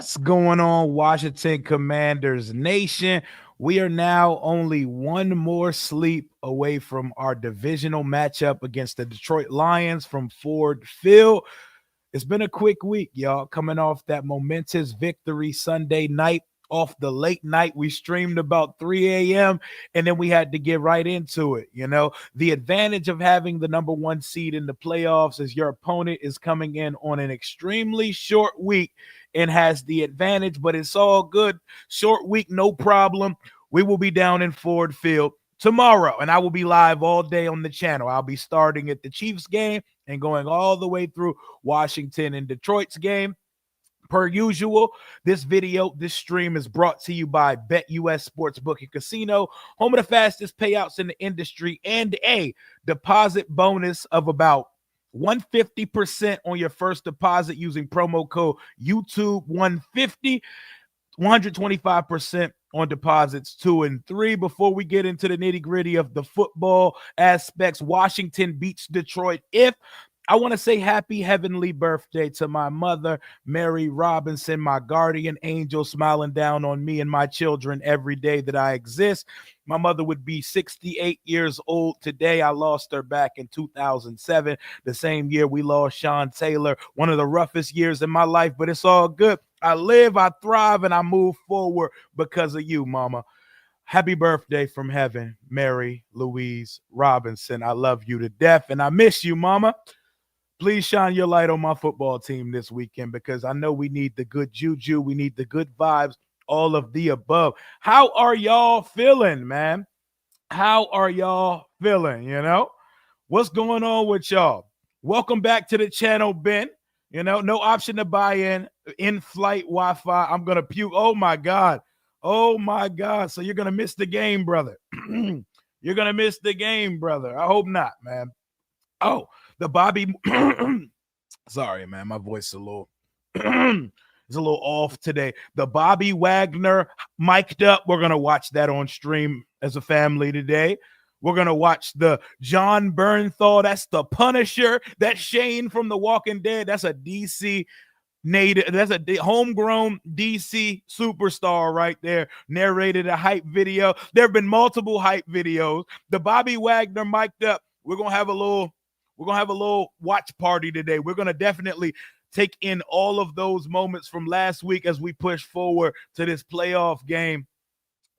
What's going on, Washington Commanders Nation? We are now only one more sleep away from our divisional matchup against the Detroit Lions from Ford Field. It's been a quick week, y'all, coming off that momentous victory Sunday night. Off the late night, we streamed about 3 a.m. and then we had to get right into it. The advantage of having the number one seed in the playoffs is your opponent is coming in on an extremely short week and has the advantage, but it's all good. Short week, no problem. We will be down in Ford Field tomorrow, and I will be live all day on the channel. I'll be starting at the Chiefs game and going all the way through Washington and Detroit's game. Per usual, this stream is brought to you by BetUS Sportsbook and Casino, home of the fastest payouts in the industry, and a deposit bonus of about 150% on your first deposit using promo code YouTube150, 125% on deposits 2 and 3. Before we get into the nitty-gritty of the football aspects, Washington beats Detroit. I want to say happy heavenly birthday to my mother, Mary Robinson, my guardian angel, smiling down on me and my children every day that I exist. My mother would be 68 years old today. I lost her back in 2007, the same year we lost Sean Taylor, one of the roughest years in my life, but it's all good. I live, I thrive, and I move forward because of you, Mama. Happy birthday from heaven, Mary Louise Robinson. I love you to death, and I miss you, Mama. Please shine your light on my football team this weekend because I know we need the good juju. We need the good vibes, all of the above. How are y'all feeling, man? How are y'all feeling, What's going on with y'all? Welcome back to the channel, Ben. No option to buy in-flight Wi-Fi. I'm going to puke. Oh, my God. Oh, my God. So you're going to miss the game, brother. You're going to miss the game, brother. I hope not, man. Oh, the Bobby sorry, man, my voice is a little it's a little off today. The Bobby Wagner mic'd up. We're gonna watch that on stream as a family today. We're gonna watch the John Bernthal. That's the Punisher. That's Shane from The Walking Dead. That's a DC native. That's a homegrown DC superstar right there. Narrated a hype video. There have been multiple hype videos. The Bobby Wagner mic'd up. We're gonna have a little watch party today. We're going to definitely take in all of those moments from last week as we push forward to this playoff game.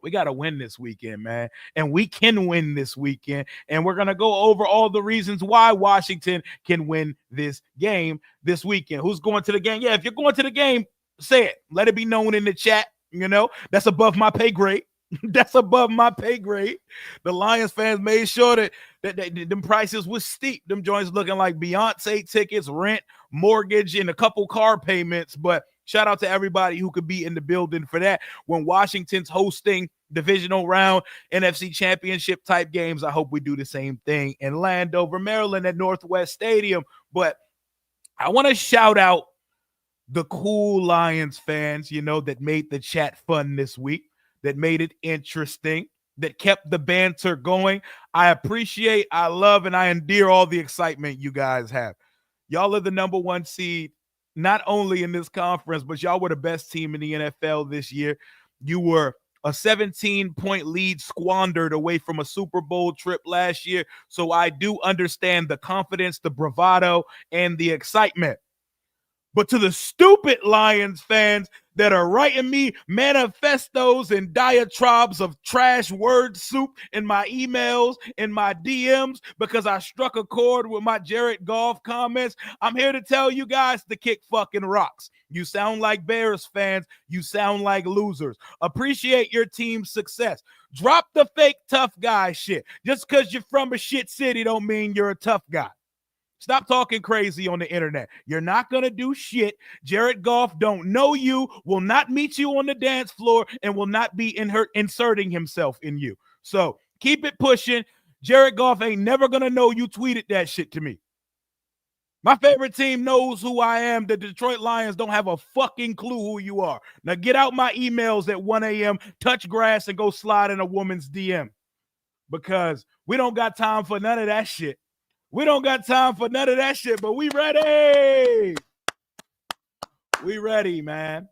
We got to win this weekend, man. And we can win this weekend. And we're going to go over all the reasons why Washington can win this game this weekend. Who's going to the game? Yeah, if you're going to the game, say it. Let it be known in the chat. That's above my pay grade. That's above my pay grade. The Lions fans made sure that them prices was steep. Them joints looking like Beyonce tickets, rent, mortgage, and a couple car payments. But shout out to everybody who could be in the building for that. When Washington's hosting divisional round NFC championship type games, I hope we do the same thing in Landover, Maryland at Northwest Stadium. But I want to shout out the cool Lions fans, that made the chat fun this week, that made it interesting, that kept the banter going. I appreciate, I love, and I endear all the excitement you guys have. Y'all are the number one seed, not only in this conference, but y'all were the best team in the NFL this year. You were a 17-point lead squandered away from a Super Bowl trip last year. So I do understand the confidence, the bravado, and the excitement. But to the stupid Lions fans that are writing me manifestos and diatribes of trash word soup in my emails, in my DMs, because I struck a chord with my Jared Goff comments, I'm here to tell you guys to kick fucking rocks. You sound like Bears fans. You sound like losers. Appreciate your team's success. Drop the fake tough guy shit. Just because you're from a shit city don't mean you're a tough guy. Stop talking crazy on the internet. You're not going to do shit. Jared Goff don't know you, will not meet you on the dance floor, and will not be inserting himself in you. So keep it pushing. Jared Goff ain't never going to know you tweeted that shit to me. My favorite team knows who I am. The Detroit Lions don't have a fucking clue who you are. Now get out my emails at 1 a.m., touch grass, and go slide in a woman's DM. Because we don't got time for none of that shit. We don't got time for none of that shit, but we ready. We ready, man.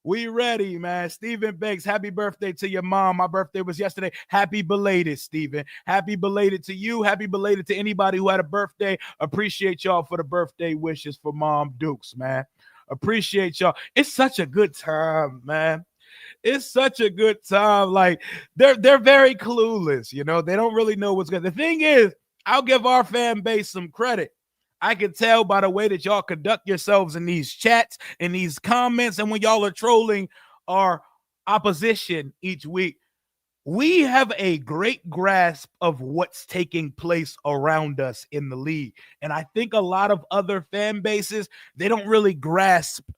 We ready, man. Stephen Banks, happy birthday to your mom. My birthday was yesterday. Happy belated, Stephen. Happy belated to you. Happy belated to anybody who had a birthday. Appreciate y'all for the birthday wishes for Mom Dukes, man. Appreciate y'all. It's such a good time, man. It's such a good time. Like they're very clueless, you know. They don't really know what's good. The thing is, I'll give our fan base some credit. I can tell by the way that y'all conduct yourselves in these chats, in these comments, and when y'all are trolling our opposition each week. We have a great grasp of what's taking place around us in the league. And I think a lot of other fan bases, they don't really grasp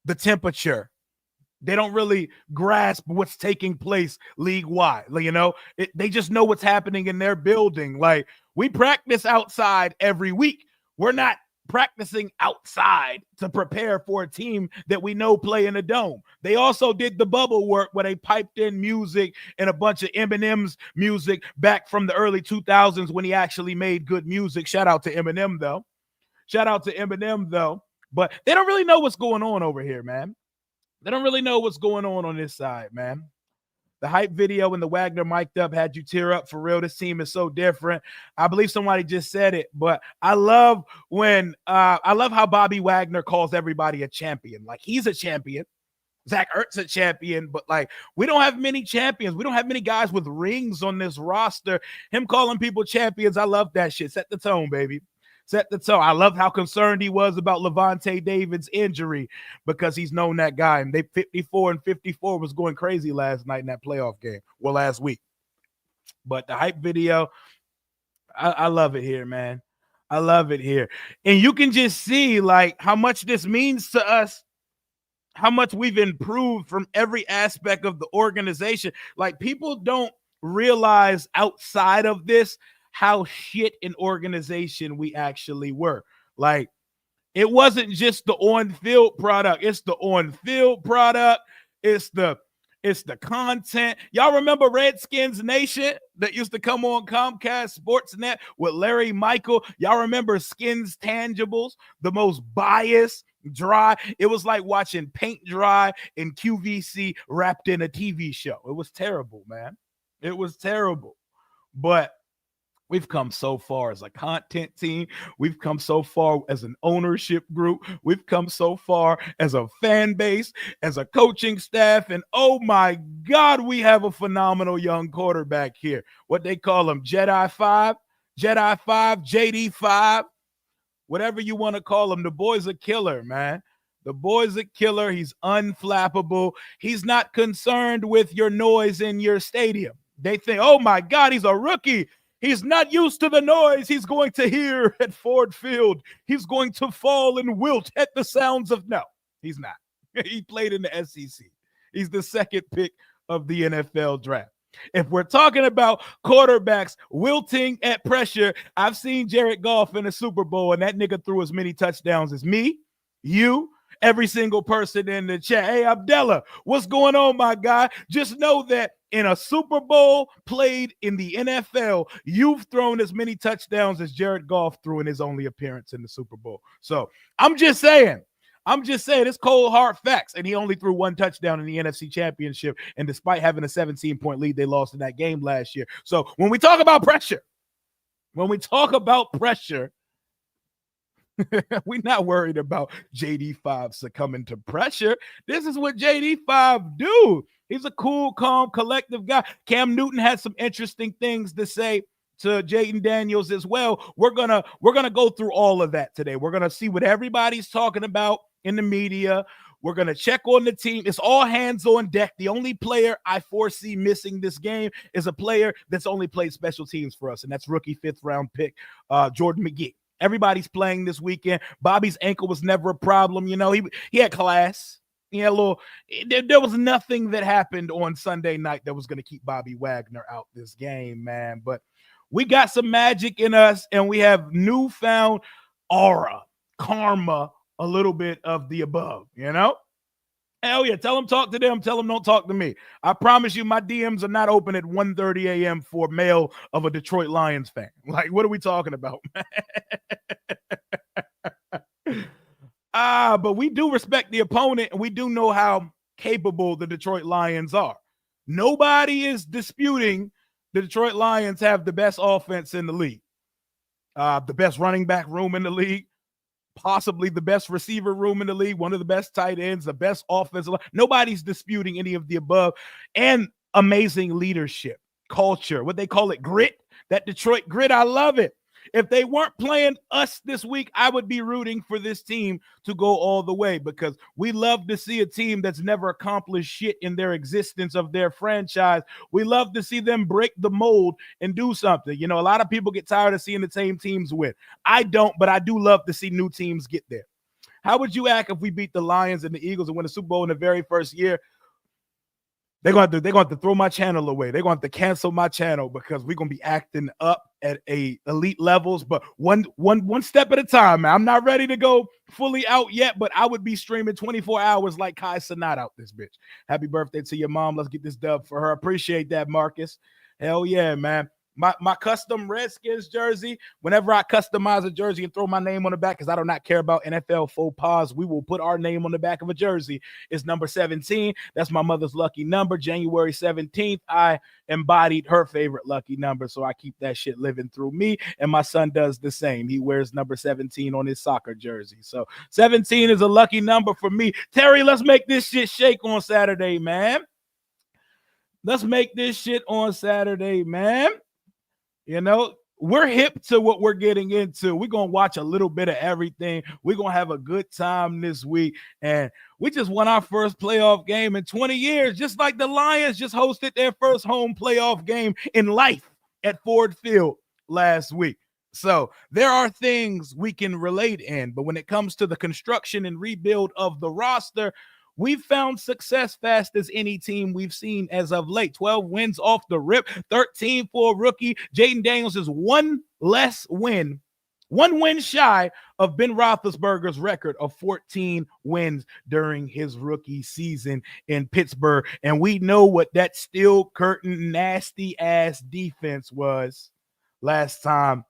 the temperature. They don't really grasp what's taking place league wide. You know, they just know what's happening in their building. Like, we practice outside every week. We're not practicing outside to prepare for a team that we know play in a dome. They also did the bubble work where they piped in music and a bunch of Eminem's music back from the early 2000s when he actually made good music. Shout out to Eminem, though. But they don't really know what's going on over here, man. They don't really know what's going on this side, man. The hype video and the Wagner mic'd up had you tear up for real. This team is so different. I believe somebody just said it, but I love how Bobby Wagner calls everybody a champion. Like, he's a champion. Zach Ertz a champion, but like, we don't have many champions. We don't have many guys with rings on this roster. Him calling people champions, I love that shit. Set the tone, baby. Set the tone. I love how concerned he was about Levante David's injury because he's known that guy. And they 54-54 was going crazy last night in that playoff game. Well, last week. But the hype video, I love it here, man. I love it here. And you can just see like how much this means to us, how much we've improved from every aspect of the organization. Like, people don't realize outside of this how shit an organization we actually were. Like, it wasn't just the on-field product. It's the on-field product. It's the content. Y'all remember Redskins Nation that used to come on Comcast Sportsnet with Larry Michael? Y'all remember Skins Tangibles, the most biased, dry. It was like watching paint dry in QVC wrapped in a TV show. It was terrible, man. It was terrible. But we've come so far as a content team. We've come so far as an ownership group. We've come so far as a fan base, as a coaching staff. And oh my God, we have a phenomenal young quarterback here. What they call him, Jedi 5, JD 5, whatever you want to call him. The boy's a killer, man. The boy's a killer. He's unflappable. He's not concerned with your noise in your stadium. They think, oh my God, he's a rookie. He's not used to the noise he's going to hear at Ford Field. He's going to fall and wilt at the sounds of... No, he's not. He played in the SEC. He's the second pick of the NFL draft. If we're talking about quarterbacks wilting at pressure, I've seen Jared Goff in the Super Bowl, and that nigga threw as many touchdowns as me, you, every single person in the chat. Hey, Abdullah, what's going on, my guy? Just know that in a Super Bowl played in the NFL, you've thrown as many touchdowns as Jared Goff threw in his only appearance in the Super Bowl. So I'm just saying, it's cold hard facts. And he only threw one touchdown in the NFC Championship. And despite having a 17-point lead, they lost in that game last year. So when we talk about pressure, we're not worried about JD5 succumbing to pressure. This is what JD5 do. He's a cool, calm, collective guy. Cam Newton had some interesting things to say to Jayden Daniels as well. We're gonna go through all of that today. We're gonna see what everybody's talking about in the media. We're gonna check on the team. It's all hands on deck. The only player I foresee missing this game is a player that's only played special teams for us, and that's rookie 5th round pick Jordan McGee. Everybody's playing this weekend. Bobby's ankle was never a problem. You know, he had class. Yeah, there was nothing that happened on Sunday night that was going to keep Bobby Wagner out this game, man. But we got some magic in us, and we have newfound aura, karma, a little bit of the above, you know? Hell yeah, tell them talk to them, tell them don't talk to me. I promise you my DMs are not open at 1:30 a.m. for mail of a Detroit Lions fan. Like, what are we talking about, man? But we do respect the opponent, and we do know how capable the Detroit Lions are. Nobody is disputing the Detroit Lions have the best offense in the league, the best running back room in the league, possibly the best receiver room in the league, one of the best tight ends, the best offensive line. Nobody's disputing any of the above, and amazing leadership, culture, what they call it, grit, that Detroit grit. I love it. If they weren't playing us this week, I would be rooting for this team to go all the way, because we love to see a team that's never accomplished shit in their existence of their franchise. We love to see them break the mold and do something. You know, a lot of people get tired of seeing the same teams win. I don't, but I do love to see new teams get there. How would you act if we beat the Lions and the Eagles and win the Super Bowl in the very first year? They're going to have to throw my channel away. They're going to have to cancel my channel, because we're going to be acting up at elite levels, but one step at a time, man. I'm not ready to go fully out yet, but I would be streaming 24 hours like Kai Cenat out this bitch. Happy birthday to your mom. Let's get this dub for her. Appreciate that, Marcus. Hell yeah, man. My custom Redskins jersey, whenever I customize a jersey and throw my name on the back, because I do not care about NFL faux pas, we will put our name on the back of a jersey. It's number 17. That's my mother's lucky number. January 17th, I embodied her favorite lucky number, so I keep that shit living through me, and my son does the same. He wears number 17 on his soccer jersey. So 17 is a lucky number for me. Terry, let's make this shit shake on Saturday, man. Let's make this shit on Saturday, man. You know, we're hip to what we're getting into. We're going to watch a little bit of everything. We're going to have a good time this week. And we just won our first playoff game in 20 years, just like the Lions just hosted their first home playoff game in life at Ford Field last week. So there are things we can relate in. But when it comes to the construction and rebuild of the roster, we've found success fast as any team we've seen as of late. 12 wins off the rip, 13 for a rookie. Jaden Daniels is one win shy of Ben Roethlisberger's record of 14 wins during his rookie season in Pittsburgh. And we know what that steel curtain, nasty ass defense was last time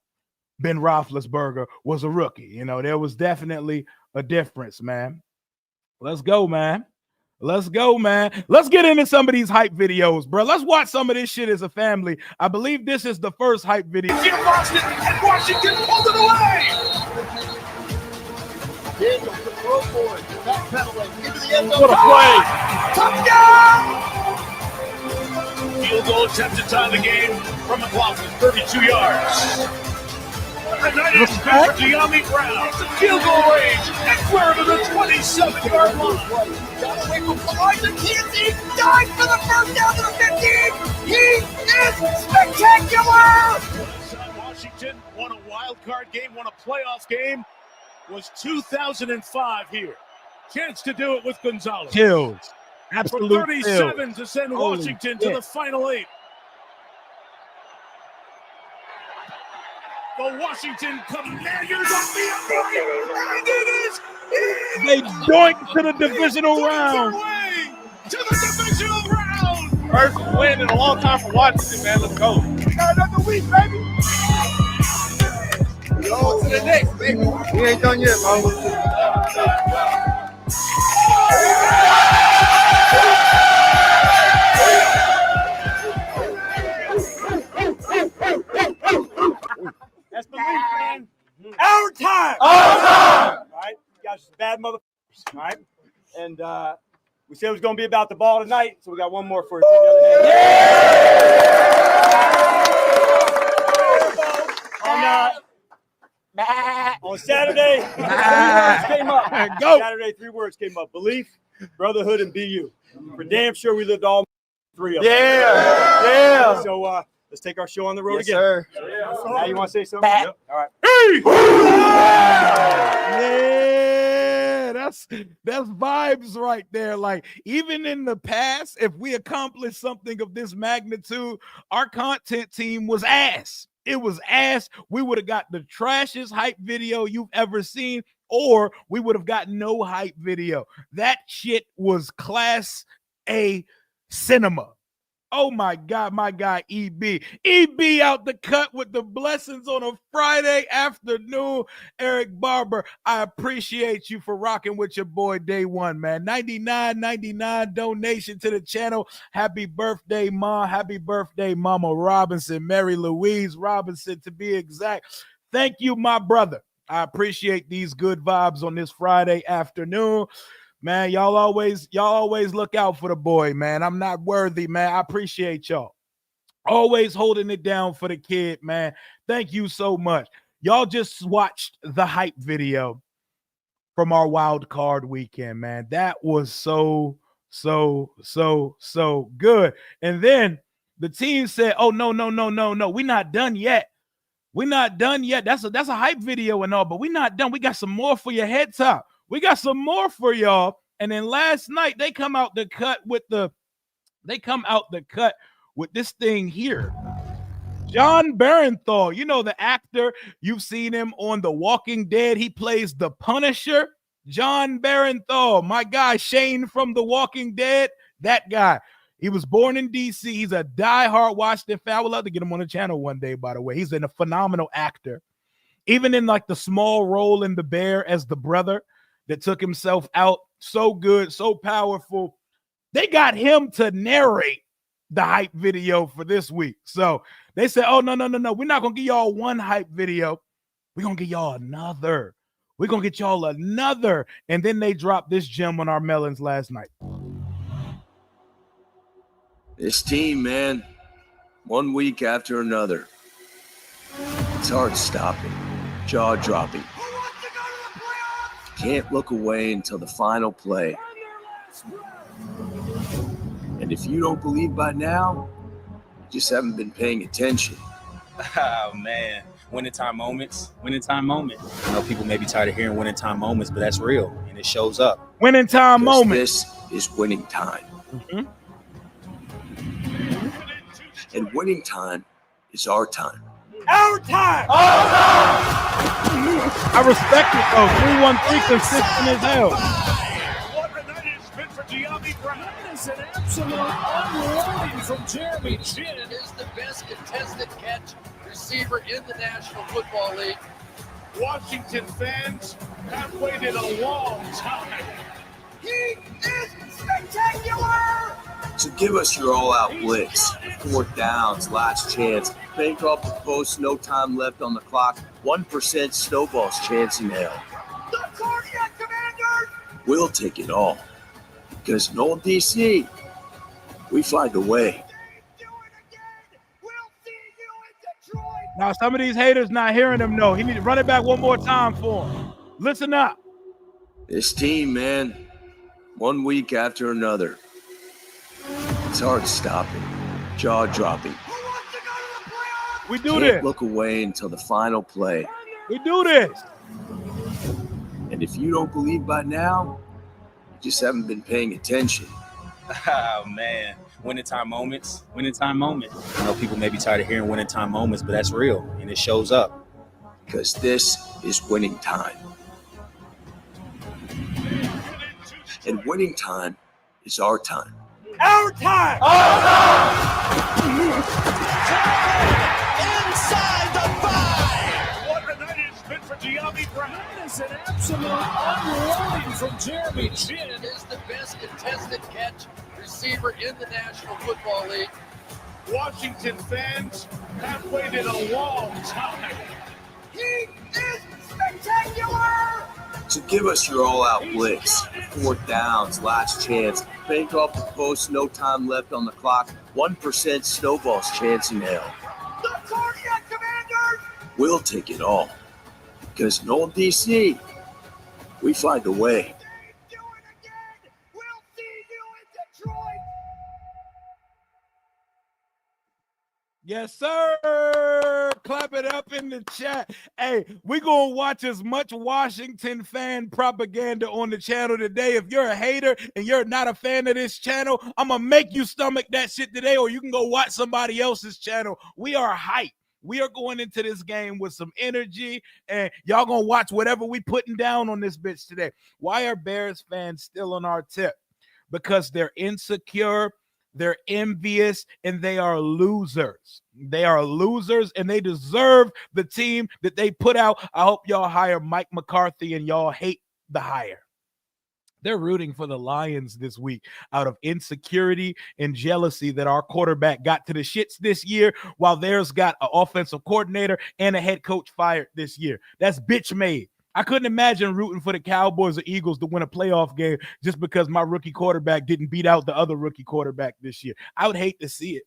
Ben Roethlisberger was a rookie. You know, there was definitely a difference, man. Let's go, man. Let's go, man. Let's get into some of these hype videos, bro. Let's watch some of this shit as a family. I believe this is the first hype video. Here Boston and Washington pulled it away. Daniels to throw for it. Backpedaling into the end zone. What a play. Touchdown! Field goal attempt to tie the game from McLaughlin, 32 yards. A night is spent for De'Ami Brown. It's a field goal range and clear to the 27-yard line. Got away from Elijah Cansey. Dives for the first down to the 15. He is spectacular. Washington won a wild card game, won a playoff game. Was 2005 here. Chance to do it with Gonzalez. Chills. Absolute For 37 chills. to send Holy Washington shit. to the final 8. The Washington Commanders on the and it is They doinked to the divisional round. way to the divisional round. First win in a long time for Washington, man. Let's go. We got another week, baby. On to the next, baby. We ain't done yet, bro. That's belief, man. Our time. Our time. All right, you guys are bad motherfuckers. All right, and we said it was going to be about the ball tonight, so we got one more for you. Take the other hand. On Saturday, 3 words came up. Go. Saturday, 3 words came up: belief, brotherhood, and BU. For damn sure, we lived all 3 of them. Yeah. So let's take our show on the road Yes, again. sir. Now you want to say something? Yep. All right. Yeah, that's vibes right there. Like, even in the past, if we accomplished something of this magnitude, our content team was ass. It was ass. We would have got the trashiest hype video you've ever seen, or we would have got no hype video. That shit was class A cinema. Oh my God, my guy EB. EB out the cut with the blessings on a Friday afternoon. Eric Barber, I appreciate you for rocking with your boy day one, man. $99.99 donation to the channel. Happy birthday, Mom. Happy birthday, Mama Robinson, Mary Louise Robinson, to be exact. Thank you, my brother. I appreciate these good vibes on this Friday afternoon. Man, y'all always look out for the boy, man. I'm not worthy, man. I appreciate y'all. Always holding it down for the kid, man. Thank you so much. Y'all just watched the hype video from our wild card weekend, man. That was so good. And then the team said, "Oh, no. We're not done yet. We're not done yet. That's a hype video and all, but we're not done. We got some more for your head top. We got some more for y'all." And then last night they come out the cut with this thing here. John Barenthal, you know the actor. You've seen him on The Walking Dead. He plays the Punisher. John Barenthal, my guy Shane from The Walking Dead. That guy. He was born in D.C. He's a diehard Washington fan. I would love to get him on the channel one day, by the way. He's a phenomenal actor. Even in like the small role in The Bear as the brother that took himself out. So good, so powerful. They got him to narrate the hype video for this week. So they said, "Oh, no. We're not going to give y'all one hype video. We're going to give y'all another. We're going to get y'all another." And then they dropped this gem on our melons last night. This team, man, one week after another. It's hard stopping, jaw-dropping. Can't look away until the final play. And if you don't believe by now, you just haven't been paying attention. Oh, man. Winning time moments. I know people may be tired of hearing winning time moments, but that's real, and it shows up. Winning time moments. This is winning time. Mm-hmm. And winning time is our time. Our time! I respect it, though. 3-1-3 consistent as hell. What a night it's been for De'Ami Brown. That is an absolute unloading from Jeremy Chinn. Is the best contested catch receiver in the National Football League. Washington fans have waited a long time. He is spectacular! So give us your all-out blitz. 4th downs, last chance. Bank off the post, no time left on the clock. 1% snowball's chance in hell. The Cardiac Commanders! We'll take it all. Because in old DC, we find a way. Do it again! We'll see you in Detroit! Now, some of these haters not hearing him, though. He need to run it back one more time for him. Listen up. This team, man, one week after another. It's hard stopping, jaw-dropping. Who wants to go to the playoffs? We do Can't this. look away until the final play. We do this. And if you don't believe by now, you just haven't been paying attention. Oh, man. Winning time moments. I know people may be tired of hearing winning time moments, but that's real, and it shows up. Because this is winning time. And winning time is our time. Our time! Inside the 5! What a night it's been for De'Ami Brown. That is an absolute unloading from Jeremy Chinn. Is the best contested catch receiver in the National Football League. Washington fans have waited a long time. He is spectacular! So give us your all-out blitz. 4th downs, last chance. Bank off the post, no time left on the clock. 1% snowball's chance in hell. The Cardiac Commanders! We'll take it all. Because in old DC, we find a way. Do it again! We'll see you in Detroit! Yes, sir. Clap it up in the chat. Hey, we're going to watch as much Washington fan propaganda on the channel today. If you're a hater and you're not a fan of this channel, I'm going to make you stomach that shit today, or you can go watch somebody else's channel. We are hyped. We are going into this game with some energy, and y'all going to watch whatever we putting down on this bitch today. Why are Bears fans still on our tip? Because they're insecure. They're envious and they are losers. They are losers and they deserve the team that they put out. I hope y'all hire Mike McCarthy and y'all hate the hire. They're rooting for the Lions this week out of insecurity and jealousy that our quarterback got to the shits this year, while theirs got an offensive coordinator and a head coach fired this year. That's bitch made. I couldn't imagine rooting for the Cowboys or Eagles to win a playoff game just because my rookie quarterback didn't beat out the other rookie quarterback this year. I would hate to see it.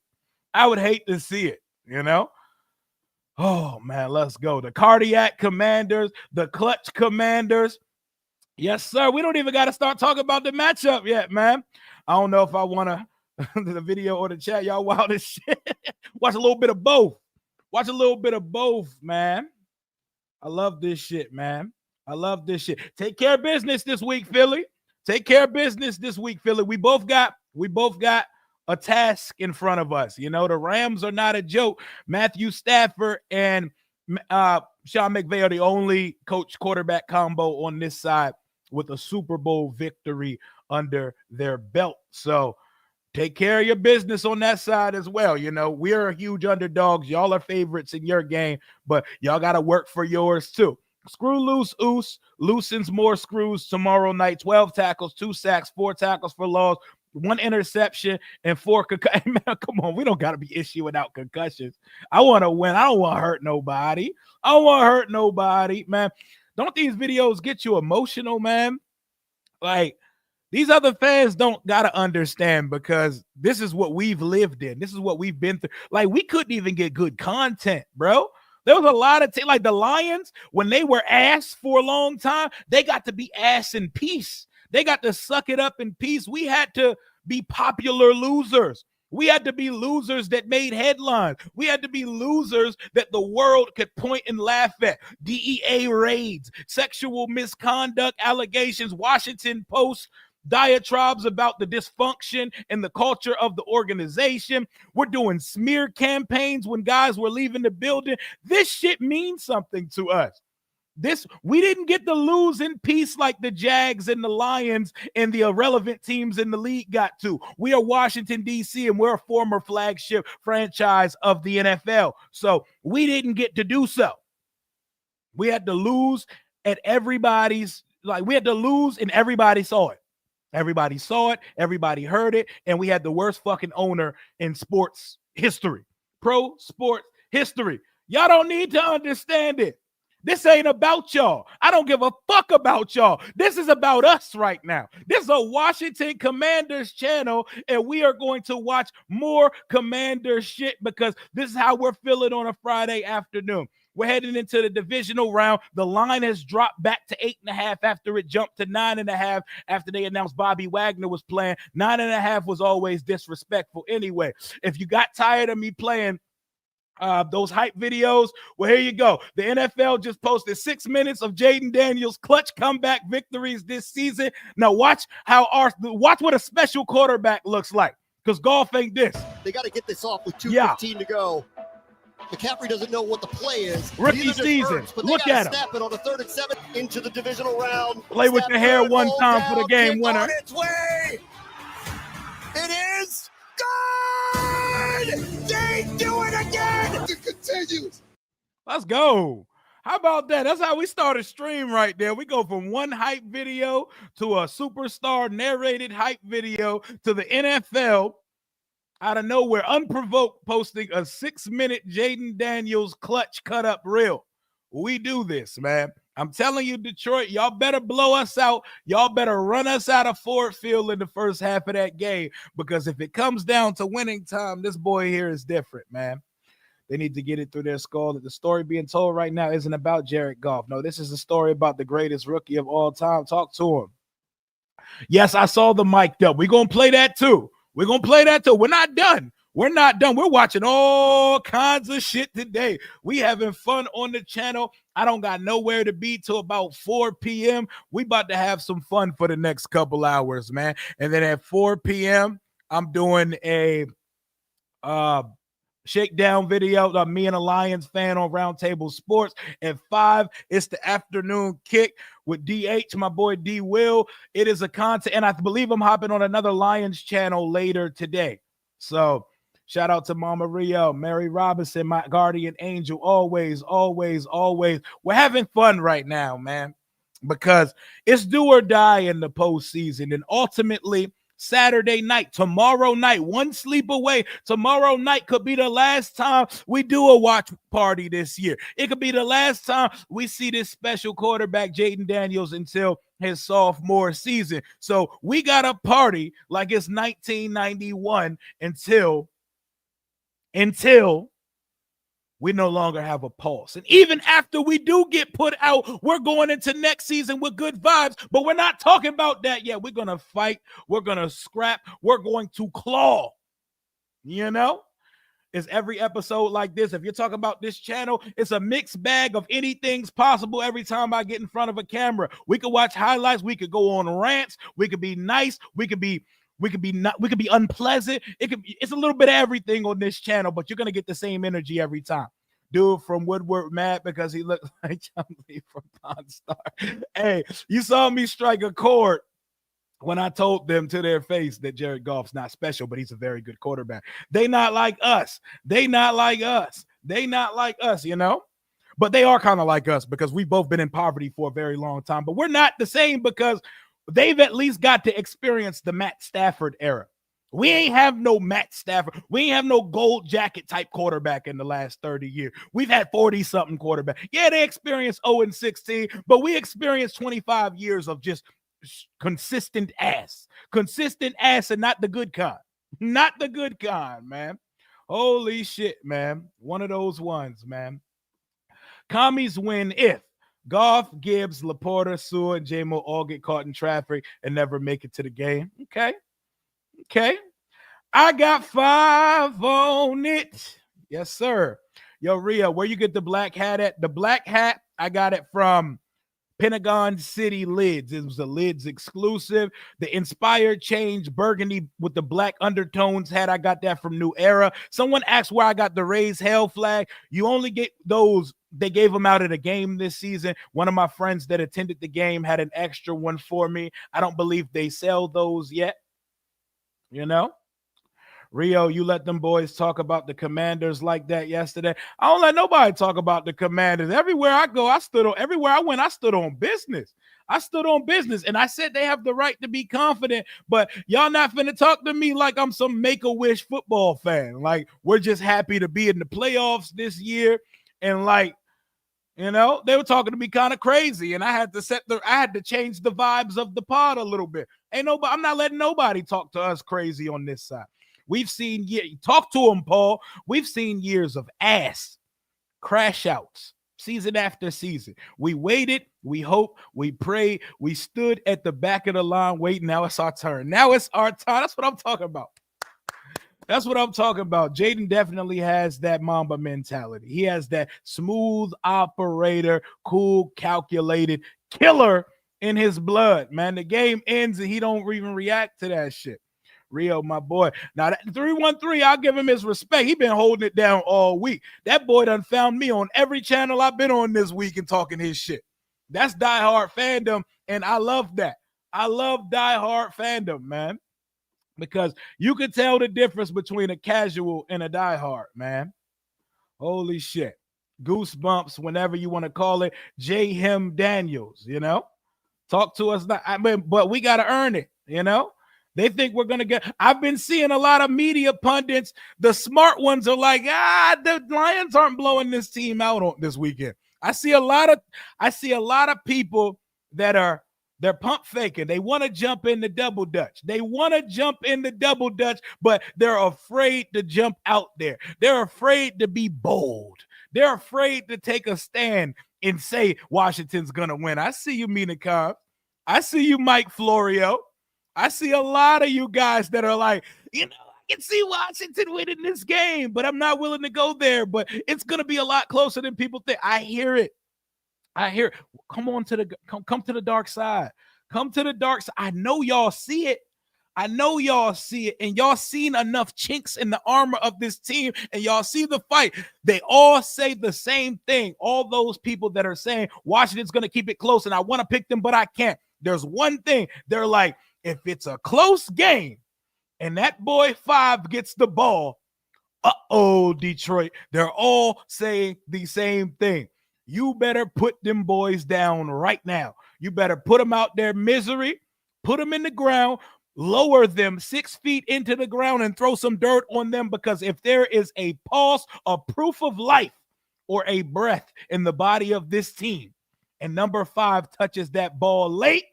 I would hate to see it, you know? Oh, man, let's go. The Cardiac Commanders, the Clutch Commanders. Yes, sir. We don't even got to start talking about the matchup yet, man. I don't know if I want to the video or the chat. Y'all wild as shit. Watch a little bit of both. Watch a little bit of both, man. I love this shit, man. I love this shit. Take care of business this week, Philly. Take care of business this week, Philly. We both got a task in front of us. You know, the Rams are not a joke. Matthew Stafford and Sean McVay are the only coach quarterback combo on this side with a Super Bowl victory under their belt. So take care of your business on that side as well. You know, we're huge underdogs. Y'all are favorites in your game, but y'all got to work for yours too. Screw loose, Oos loosens more screws tomorrow night. 12 tackles, 2 sacks, 4 tackles for loss, 1 interception, and 4 concussions. Man, come on, we don't got to be issuing out concussions. I want to win. I don't want to hurt nobody. I don't want to hurt nobody, man. Don't these videos get you emotional, man? Like, these other fans don't got to understand, because this is what we've lived in. This is what we've been through. Like, we couldn't even get good content, bro. There was a lot of like the Lions, when they were ass for a long time, they got to be ass in peace. They got to suck it up in peace. We had to be popular losers. We had to be losers that made headlines. We had to be losers that the world could point and laugh at. DEA raids, sexual misconduct allegations, Washington Post diatribes about the dysfunction and the culture of the organization. We're doing smear campaigns when guys were leaving the building. This shit means something to us. We didn't get to lose in peace like the Jags and the Lions and the irrelevant teams in the league got to. We are Washington, D.C., and we're a former flagship franchise of the NFL. So we didn't get to do so. We had to lose at everybody's, like, we had to lose and everybody saw it. Everybody saw it, everybody heard it, and we had the worst fucking owner in sports history. Pro sports history. Y'all don't need to understand it. This ain't about y'all. I don't give a fuck about y'all. This is about us right now. This is a Washington Commanders channel, and we are going to watch more Commanders shit because this is how we're feeling on a Friday afternoon. We're heading into the divisional round. The line has dropped back to 8.5 after it jumped to 9.5 after they announced Bobby Wagner was playing. 9.5 was always disrespectful anyway. If you got tired of me playing those hype videos, well, here you go. The NFL just posted 6 minutes of Jaden Daniels' clutch comeback victories this season. Now watch what a special quarterback looks like, because golf ain't this. They got to get this off with 2:15 to go. McCaffrey doesn't know what the play is. Rookie season. Look at him. Snap it on a 3rd and 7 into the divisional round. Play with your hair one time for the game winner. On its way. It is good. They do it again. It continues. Let's go. How about that? That's how we start a stream right there. We go from one hype video to a superstar narrated hype video to the NFL out of nowhere, unprovoked, posting a 6-minute Jaden Daniels clutch cut up reel. We do this, man. I'm telling you, Detroit, y'all better blow us out. Y'all better run us out of Ford Field in the first half of that game, because if it comes down to winning time, this boy here is different, man. They need to get it through their skull that the story being told right now isn't about Jared Goff. No, this is a story about the greatest rookie of all time. Talk to him. Yes, I saw the mic'd up. We're going to play that too. We're going to play that too. We're not done. We're not done. We're watching all kinds of shit today. We having fun on the channel. I don't got nowhere to be till about 4 p.m. We about to have some fun for the next couple hours, man. And then at 4 p.m., I'm doing a shakedown video. Me and a Lions fan on Roundtable Sports. At 5, it's the afternoon kick with DH, my boy D Will. It is a content, and I believe I'm hopping on another Lions channel later today. So shout out to Mama Rio, Mary Robinson, my guardian angel. Always, always, always. We're having fun right now, man, because it's do or die in the postseason. And ultimately, Saturday night, tomorrow night, one sleep away. Tomorrow night could be the last time we do a watch party this year. It could be the last time we see this special quarterback, Jayden Daniels, until his sophomore season. So we got a party like it's 1991 until we no longer have a pulse. And even after we do get put out, we're going into next season with good vibes, but we're not talking about that yet. We're going to fight. We're going to scrap. We're going to claw. You know? It's every episode like this. If you're talking about this channel, it's a mixed bag of anything's possible every time I get in front of a camera. We could watch highlights. We could go on rants. We could be nice. We could be unpleasant. It's a little bit of everything on this channel, but you're gonna get the same energy every time. Dude from Woodward mad because he looks like John Lee from Pawn Star. Hey, you saw me strike a chord when I told them to their face that Jared Goff's not special, but he's a very good quarterback. They not like us. They not like us. They not like us, you know? But they are kind of like us because we've both been in poverty for a very long time. But we're not the same because they've at least got to experience the Matt Stafford era. We ain't have no Matt Stafford. We ain't have no gold jacket type quarterback in the last 30 years. We've had 40-something quarterback. Yeah, they experienced 0-16, but we experienced 25 years of just consistent ass and not the good kind. Not the good kind, man. Holy shit, man. One of those ones, man. Commies win if Goff, Gibbs, Laporta, Sewell, and J-Mo all get caught in traffic and never make it to the game. Okay. I got 5 on it. Yes, sir. Yo, Rhea, where you get the black hat at? The black hat, I got it from Pentagon City Lids. It was a Lids exclusive. The Inspired Change burgundy with the black undertones hat, I got that from New Era. Someone asked where I got the Raise Hell flag. You only get those. They gave them out at a game this season. One of my friends that attended the game had an extra one for me. I don't believe they sell those yet. You know? Rio, you let them boys talk about the Commanders like that yesterday. I don't let nobody talk about the Commanders. Everywhere I go, everywhere I went, I stood on business. And I said they have the right to be confident, but y'all not finna talk to me like I'm some Make-A-Wish football fan. Like, we're just happy to be in the playoffs this year. And like, you know, they were talking to me kind of crazy, and I had to change the vibes of the pod a little bit. I'm not letting nobody talk to us crazy on this side. We've seen talk to them, Paul. We've seen years of ass crash outs, season after season. We waited, we hoped, we prayed, we stood at the back of the line waiting. Now it's our turn. That's what I'm talking about. Jayden definitely has that Mamba mentality. He has that smooth operator, cool, calculated killer in his blood, man. The game ends and he don't even react to that shit. Rio, my boy. Now, that 313, I'll give him his respect. He been holding it down all week. That boy done found me on every channel I've been on this week and talking his shit. That's diehard fandom, and I love that. I love diehard fandom, man, because you can tell the difference between a casual and a diehard, man. Holy shit. Goosebumps, whenever you want to call it. J. Him Daniels, you know? Talk to us. But we got to earn it, you know? They think we're going to get. I've been seeing a lot of media pundits. The smart ones are like, the Lions aren't blowing this team out on this weekend. I see a lot of people that they're pump faking. They want to jump in the double dutch. But they're afraid to jump out there. They're afraid to be bold. They're afraid to take a stand and say Washington's going to win. I see you, Mina Cobb. I see you, Mike Florio. I see a lot of you guys that are like, I can see Washington winning this game, but I'm not willing to go there. But it's going to be a lot closer than people think. I hear it. Come to the dark side. Come to the dark side. I know y'all see it. And y'all seen enough chinks in the armor of this team, and y'all see the fight. They all say the same thing. All those people that are saying Washington's going to keep it close, and I want to pick them, but I can't. There's one thing. They're like, if it's a close game and that boy 5 gets the ball, uh-oh, Detroit, they're all saying the same thing. You better put them boys down right now. You better put them out their misery, put them in the ground, lower them 6 feet into the ground and throw some dirt on them, because if there is a pulse, a proof of life, or a breath in the body of this team, and number 5 touches that ball late,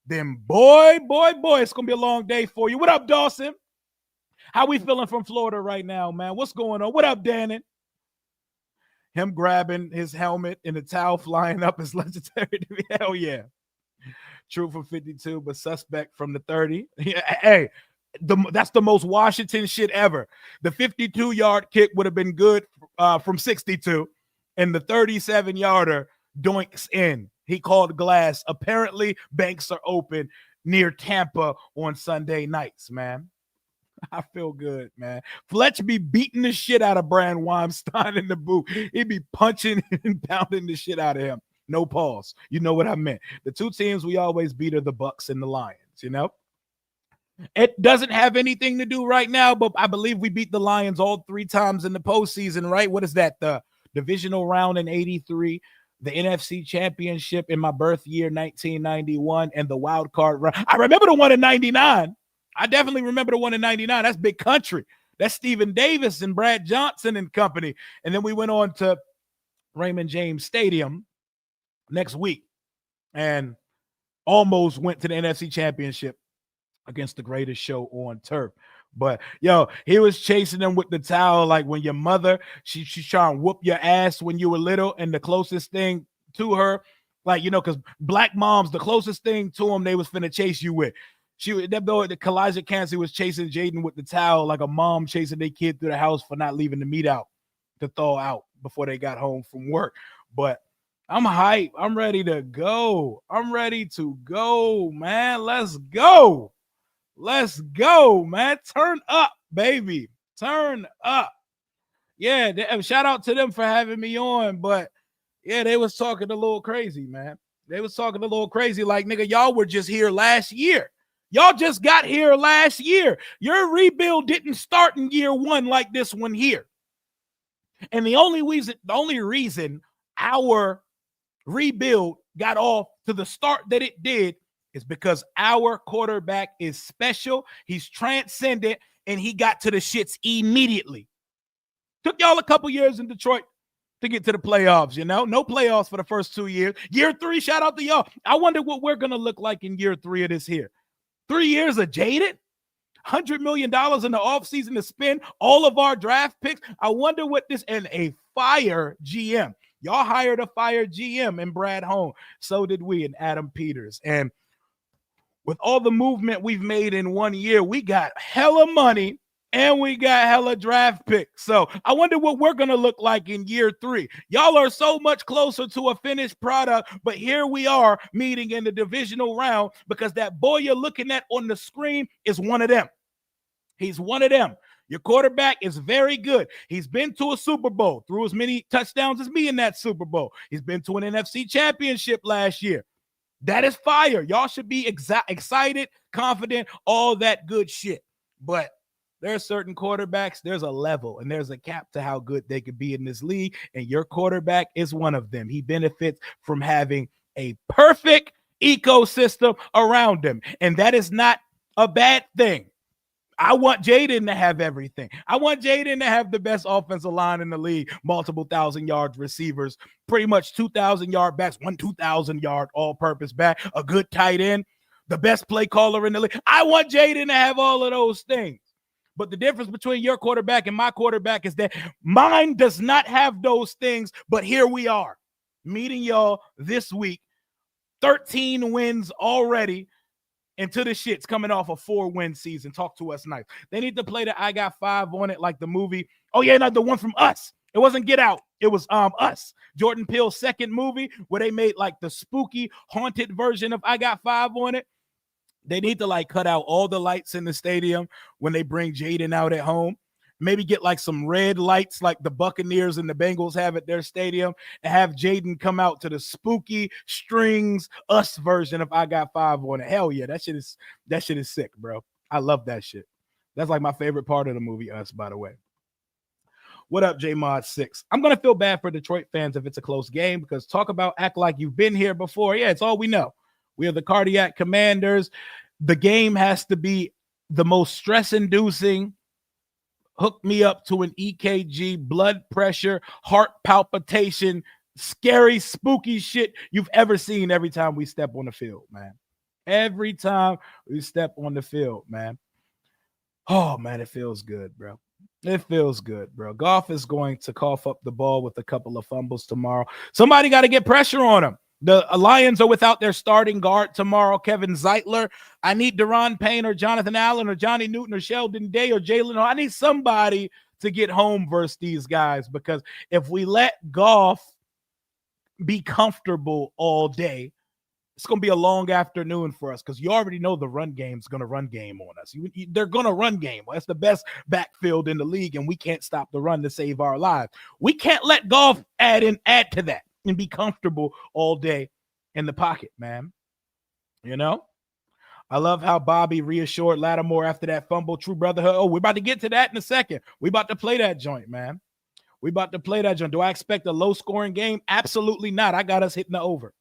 then boy, it's going to be a long day for you. What up, Dawson? How we feeling from Florida right now, man? What's going on? What up, Dannon? Him grabbing his helmet and the towel flying up is legendary to me. Hell yeah. True from 52, but suspect from the 30. Hey, that's the most Washington shit ever. The 52-yard kick would have been good from 62, and the 37-yarder doinks in. He called glass. Apparently, banks are open near Tampa on Sunday nights, man. I feel good, man. Fletch be beating the shit out of Brian Weinstein in the booth. He'd be punching and pounding the shit out of him. No pause. You know what I meant. The two teams we always beat are the Bucks and the Lions, you know? It doesn't have anything to do right now, but I believe we beat the Lions all 3 times in the postseason, right? What is that? The divisional round in 83, the NFC championship in my birth year, 1991, and the wild card round. I remember the one in 99. I definitely remember the one in 99. That's big country. That's Stephen Davis and Brad Johnson and company. And then we went on to Raymond James Stadium next week and almost went to the NFC championship against the greatest show on turf. But yo, he was chasing them with the towel, like when your mother, she's trying to whoop your ass when you were little, and the closest thing to her, like, you know, because black moms, the closest thing to them they was finna chase you with. That boy, the Kalijah Kancey was chasing Jaden with the towel like a mom chasing their kid through the house for not leaving the meat out to thaw out before they got home from work. But I'm hype. I'm ready to go. I'm ready to go, man. Let's go. Let's go, man. Turn up, baby. Turn up. Yeah, shout out to them for having me on. But, yeah, they was talking a little crazy, man. They was talking a little crazy like, nigga, y'all were just here last year. Y'all just got here last year. Your rebuild didn't start in year 1 like this one here. And the only reason our rebuild got off to the start that it did is because our quarterback is special. He's transcendent, and he got to the shits immediately. Took y'all a couple years in Detroit to get to the playoffs, you know? No playoffs for the first 2 years. Year 3, shout out to y'all. I wonder what we're going to look like in year 3 of this here. 3 years of Jaden? $100 million in the offseason to spend all of our draft picks. I wonder what this, and a fire GM. Y'all hired a fire GM in Brad Holmes. So did we, and Adam Peters. And with all the movement we've made in 1 year, we got hella money and we got hella draft picks. So I wonder what we're going to look like in year 3. Y'all are so much closer to a finished product, but here we are meeting in the divisional round because that boy you're looking at on the screen is one of them. He's one of them. Your quarterback is very good. He's been to a Super Bowl, threw as many touchdowns as me in that Super Bowl. He's been to an NFC championship last year. That is fire. Y'all should be excited, confident, all that good shit. But there are certain quarterbacks, there's a level and there's a cap to how good they could be in this league, and your quarterback is one of them. He benefits from having a perfect ecosystem around him, and that is not a bad thing. I want Jaden to have everything. I want Jaden to have the best offensive line in the league, multiple 1,000-yard receivers, pretty much 2,000-yard backs, 2,000-yard all-purpose back, a good tight end, the best play caller in the league. I want Jaden to have all of those things. But the difference between your quarterback and my quarterback is that mine does not have those things, but here we are meeting y'all this week. 13 wins already into the shits coming off a 4-win season. Talk to us nice. They need to play the I Got 5 on it like the movie. Oh, yeah, no, the one from Us. It wasn't Get Out. It was Us. Jordan Peele's second movie where they made like the spooky, haunted version of I Got 5 on it. They need to like cut out all the lights in the stadium when they bring Jaden out at home. Maybe get like some red lights like the Buccaneers and the Bengals have at their stadium, and have Jaden come out to the spooky strings Us version of I Got 5 on it. Hell yeah, that shit is sick, bro. I love that shit. That's like my favorite part of the movie Us, by the way. What up, JMod6? I'm going to feel bad for Detroit fans if it's a close game because talk about act like you've been here before. Yeah, it's all we know. We are the Cardiac Commanders. The game has to be the most stress-inducing, hook me up to an EKG, blood pressure, heart palpitation, scary, spooky shit you've ever seen every time we step on the field, man. Every time we step on the field, man. Oh, man, it feels good, bro. It feels good, bro. Goff is going to cough up the ball with a couple of fumbles tomorrow. Somebody got to get pressure on him. The Lions are without their starting guard tomorrow, Kevin Zeitler. I need Deron Payne or Jonathan Allen or Johnny Newton or Sheldon Day or Jalen. I need somebody to get home versus these guys because if we let Goff be comfortable all day, it's going to be a long afternoon for us because you already know the run game's going to run game on us. They're going to run game. That's the best backfield in the league, and we can't stop the run to save our lives. We can't let Goff add to that and be comfortable all day in the pocket, man. You know? I love how Bobby reassured Lattimore after that fumble. True brotherhood. Oh, we're about to get to that in a second. We about to play that joint, man. We about to play that joint. Do I expect a low-scoring game? Absolutely not. I got us hitting the over.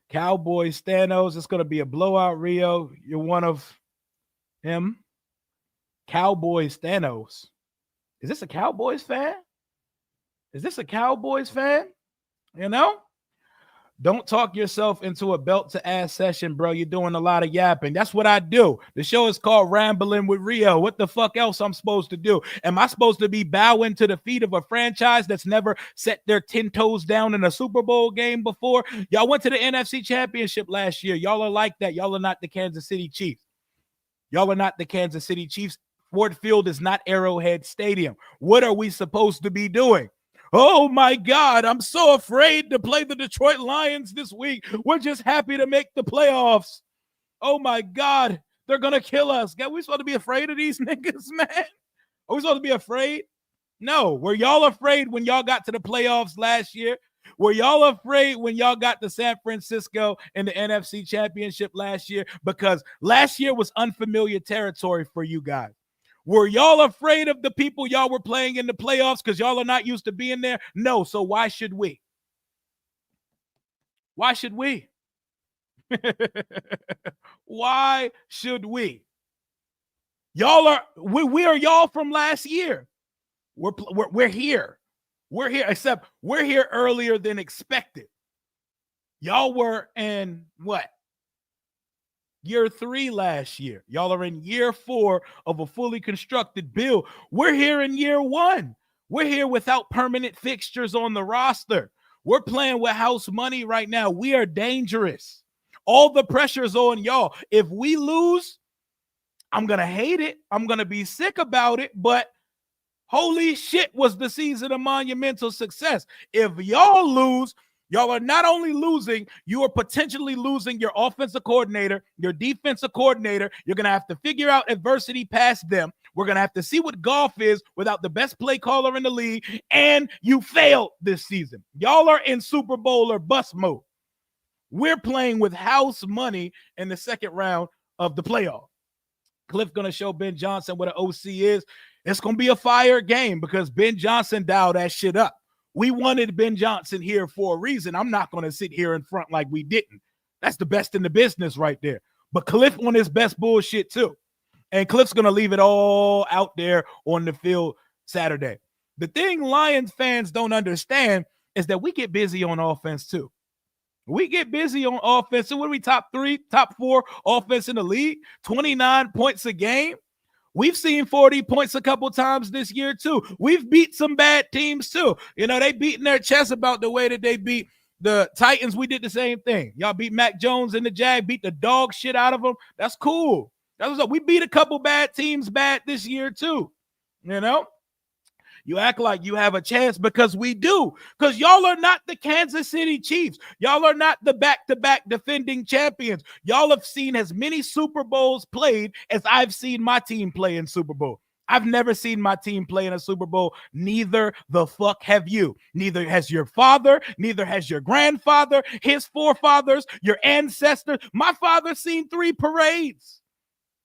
Cowboys, Thanos. It's going to be a blowout, Rio. You're one of him. Cowboys, Thanos. Is this a Cowboys fan? You know? Don't talk yourself into a belt-to-ass session, bro. You're doing a lot of yapping. That's what I do. The show is called Rambling with Rio. What the fuck else I'm supposed to do? Am I supposed to be bowing to the feet of a franchise that's never set their 10 toes down in a Super Bowl game before? Y'all went to the NFC Championship last year. Y'all are like that. Y'all are not the Kansas City Chiefs. Ford Field is not Arrowhead Stadium. What are we supposed to be doing? Oh, my God, I'm so afraid to play the Detroit Lions this week. We're just happy to make the playoffs. Oh, my God, they're going to kill us. Are we supposed to be afraid of these niggas, man? Are we supposed to be afraid? No. Were y'all afraid when y'all got to the playoffs last year? Were y'all afraid when y'all got to San Francisco in the NFC Championship last year? Because last year was unfamiliar territory for you guys. Were y'all afraid of the people y'all were playing in the playoffs because y'all are not used to being there? No, so why should we? Why should we? Why should we? We are y'all from last year. We're here. We're here, except we're here earlier than expected. Y'all were in what? Year 3 last year. Y'all are in year 4 of a fully constructed build. We're here in year 1. We're here without permanent fixtures on the roster. We're playing with house money right now. We are dangerous. All the pressure's on y'all. If we lose, I'm going to hate it. I'm going to be sick about it, but holy shit, was the season of monumental success. If y'all lose, y'all are not only losing, you are potentially losing your offensive coordinator, your defensive coordinator. You're going to have to figure out adversity past them. We're going to have to see what Goff is without the best play caller in the league, and you failed this season. Y'all are in Super Bowl or bust mode. We're playing with house money in the second round of the playoff. Cliff going to show Ben Johnson what an OC is. It's going to be a fire game because Ben Johnson dialed that shit up. We wanted Ben Johnson here for a reason. I'm not going to sit here in front like we didn't. That's the best in the business right there. But Cliff on his best bullshit too. And Cliff's going to leave it all out there on the field Saturday. The thing Lions fans don't understand is that we get busy on offense too. We get busy on offense. So what are we, top 3, top 4 offense in the league? 29 points a game. We've seen 40 points a couple times this year, too. We've beat some bad teams, too. You know, they beating their chest about the way that they beat the Titans. We did the same thing. Y'all beat Mac Jones and the Jag, beat the dog shit out of them. That's cool. That's what's up. We beat a couple bad teams bad this year, too. You know? You act like you have a chance because we do. Because y'all are not the Kansas City Chiefs. Y'all are not the back-to-back defending champions. Y'all have seen as many Super Bowls played as I've seen my team play in Super Bowl. I've never seen my team play in a Super Bowl. Neither the fuck have you. Neither has your father, neither has your grandfather, his forefathers, your ancestors. My father's seen 3 parades,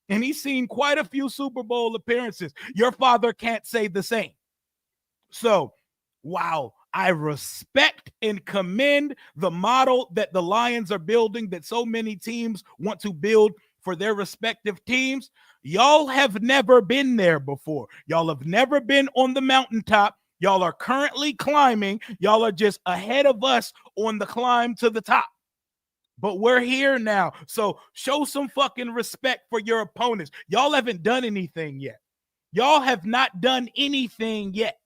and he's seen quite a few Super Bowl appearances. Your father can't say the same. So, wow, I respect and commend the model that the Lions are building, that so many teams want to build for their respective teams. Y'all have never been there before. Y'all have never been on the mountaintop. Y'all are currently climbing. Y'all are just ahead of us on the climb to the top. But we're here now. So show some fucking respect for your opponents. Y'all haven't done anything yet. Y'all have not done anything yet.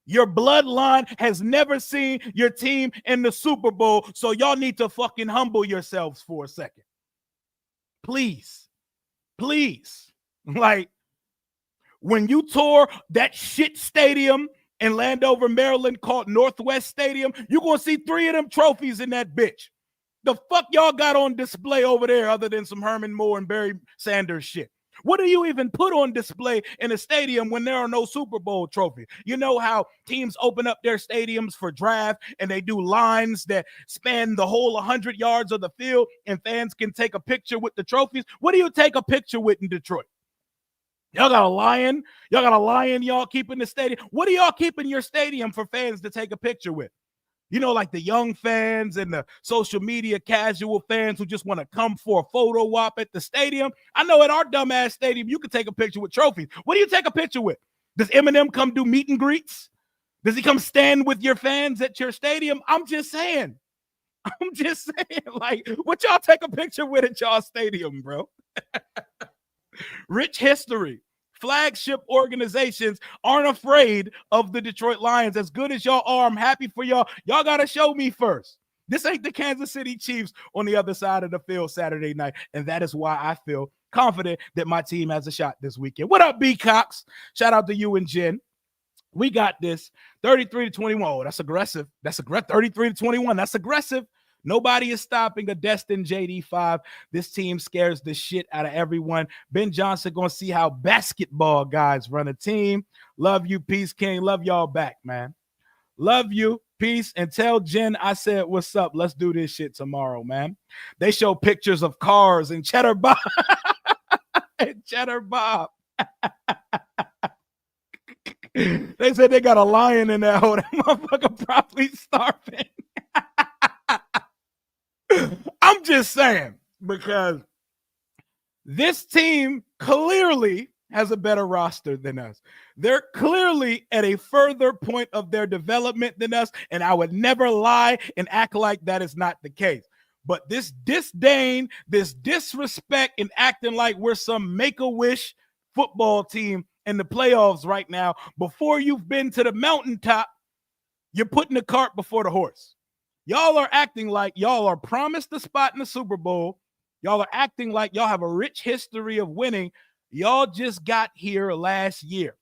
Your bloodline has never seen your team in the Super Bowl, so y'all need to fucking humble yourselves for a second. Please. Please. Like, when you tore that shit stadium in Landover, Maryland called Northwest Stadium, you're going to see 3 of them trophies in that bitch. The fuck y'all got on display over there other than some Herman Moore and Barry Sanders shit? What do you even put on display in a stadium when there are no Super Bowl trophies? You know how teams open up their stadiums for draft and they do lines that span the whole 100 yards of the field and fans can take a picture with the trophies? What do you take a picture with in Detroit? Y'all got a lion? Y'all got a lion y'all keep in the stadium? What do y'all keep in your stadium for fans to take a picture with? You know, like the young fans and the social media casual fans who just want to come for a photo op at the stadium. I know at our dumbass stadium, you can take a picture with trophies. What do you take a picture with? Does Eminem come do meet and greets? Does he come stand with your fans at your stadium? I'm just saying. Like, what y'all take a picture with at y'all stadium, bro? Rich history. Flagship organizations aren't afraid of the Detroit Lions. As good as y'all are, I'm happy for y'all. Y'all got to show me first. This ain't the Kansas City Chiefs on the other side of the field Saturday night, and that is why I feel confident that my team has a shot this weekend. What up, B. Cox? Shout out to you and Jen. We got this 33-21. Oh, that's aggressive. That's aggressive. 33-21. That's aggressive. Nobody is stopping a destined JD5. This team scares the shit out of everyone. Ben Johnson going to see how basketball guys run a team. Love you, Peace King. Love y'all back, man. Love you. Peace. And tell Jen I said, what's up? Let's do this shit tomorrow, man. They show pictures of cars and Cheddar Bob. And Cheddar Bob. They said they got a lion in that hole. That motherfucker probably starving. I'm just saying, because this team clearly has a better roster than us. They're clearly at a further point of their development than us, and I would never lie and act like that is not the case. But this disdain, this disrespect, and acting like we're some make-a-wish football team in the playoffs right now, before you've been to the mountaintop, you're putting the cart before the horse. Y'all are acting like y'all are promised a spot in the Super Bowl. Y'all are acting like y'all have a rich history of winning. Y'all just got here last year.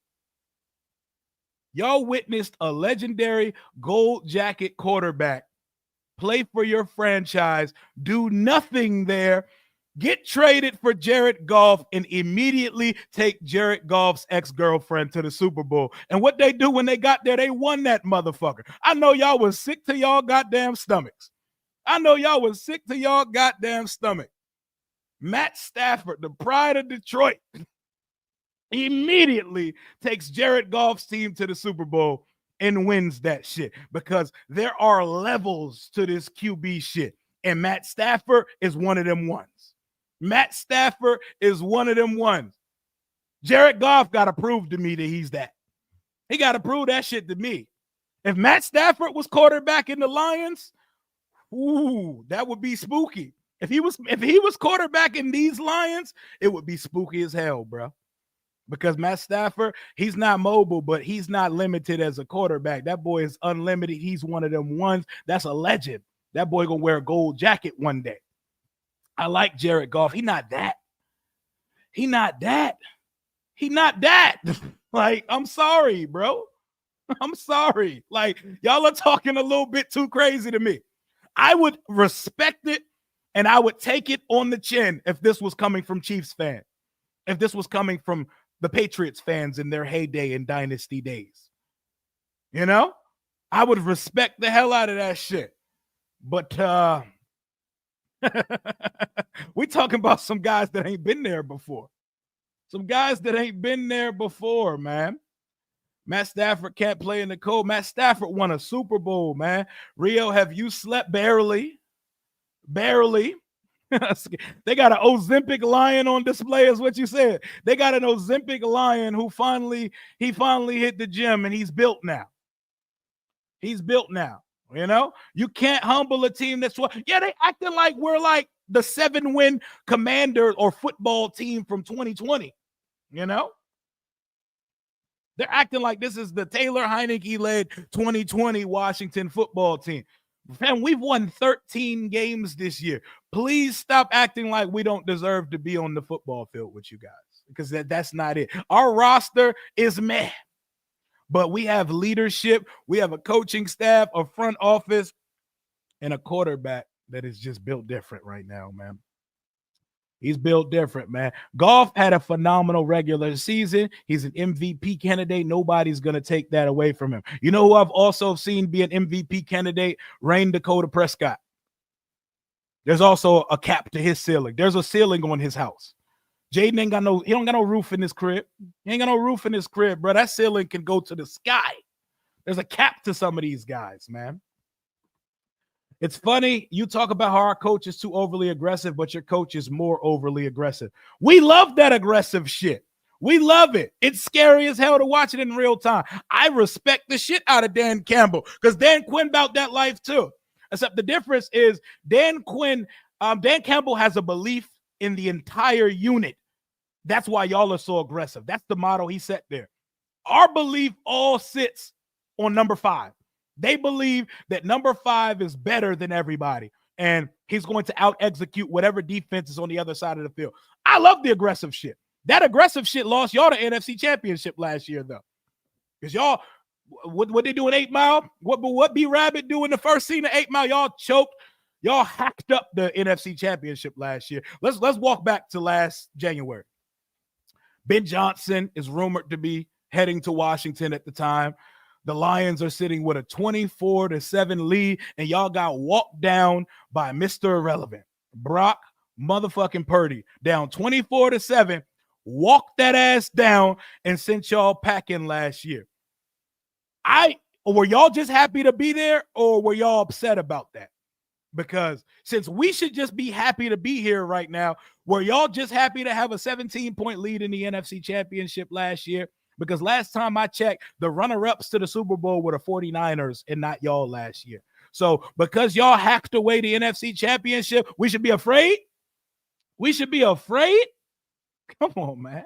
Y'all witnessed a legendary gold jacket quarterback play for your franchise, do nothing there, get traded for Jared Goff, and immediately take Jared Goff's ex-girlfriend to the Super Bowl. And what they do when they got there, they won that motherfucker. I know y'all was sick to y'all goddamn stomachs. Matt Stafford, the pride of Detroit, immediately takes Jared Goff's team to the Super Bowl and wins that shit, because there are levels to this QB shit. And Matt Stafford is one of them ones. Jared Goff got to prove to me that he's that. He got to prove that shit to me. If Matt Stafford was quarterback in the Lions, ooh, that would be spooky. If he was quarterback in these Lions, it would be spooky as hell, bro. Because Matt Stafford, he's not mobile, but he's not limited as a quarterback. That boy is unlimited. He's one of them ones. That's a legend. That boy gonna wear a gold jacket one day. I like Jared Goff. He not that. Like, I'm sorry, bro. I'm sorry. Like, y'all are talking a little bit too crazy to me. I would respect it and I would take it on the chin if this was coming from Chiefs fan. If this was coming from the Patriots fans in their heyday and dynasty days. You know, I would respect the hell out of that shit. But we talking about some guys that ain't been there before. Some guys that ain't been there before, man. Matt Stafford can't play in the cold. Matt Stafford won a Super Bowl, man. Rio, have you slept? Barely. Barely. They got an Ozempic lion on display, is what you said. They got an Ozempic lion who finally hit the gym, and he's built now. He's built now. You know, you can't humble a team that's they acting like we're like the 7-win Commander or football team from 2020. You know, they're acting like this is the Taylor Heineke-led 2020 Washington football team. Fam, we've won 13 games this year. Please stop acting like we don't deserve to be on the football field with you guys, because that's not it. Our roster is meh, but we have leadership. We have a coaching staff, a front office, and a quarterback that is just built different right now, man. He's built different, man. Goff had a phenomenal regular season. He's an MVP candidate. Nobody's going to take that away from him. You know who I've also seen be an MVP candidate? Dakota Prescott. There's also a cap to his ceiling. There's a ceiling on his house. Jaden he don't got no roof in his crib. He ain't got no roof in his crib, bro. That ceiling can go to the sky. There's a cap to some of these guys, man. It's funny, you talk about how our coach is too overly aggressive, but your coach is more overly aggressive. We love that aggressive shit. We love it. It's scary as hell to watch it in real time. I respect the shit out of Dan Campbell because Dan Quinn about that life too. Except the difference is Dan Campbell has a belief in the entire unit. That's why y'all are so aggressive. That's the motto he set there. Our belief all sits on number 5. They believe that number 5 is better than everybody, and he's going to out-execute whatever defense is on the other side of the field. I love the aggressive shit. That aggressive shit lost y'all the NFC Championship last year, though. Because y'all, what they do in 8 Mile? What B-Rabbit do in the first scene of 8 Mile? Y'all choked. Y'all hacked up the NFC Championship last year. Let's walk back to last January. Ben Johnson is rumored to be heading to Washington at the time. The Lions are sitting with a 24-7 lead, and y'all got walked down by Mr. Irrelevant. Brock motherfucking Purdy down 24-7, walked that ass down and sent y'all packing last year. Were y'all just happy to be there, or were y'all upset about that? Because since we should just be happy to be here right now, were y'all just happy to have a 17-point lead in the NFC Championship last year? Because last time I checked, the runner-ups to the Super Bowl were the 49ers and not y'all last year. So because y'all hacked away the NFC Championship, we should be afraid? We should be afraid? Come on, man.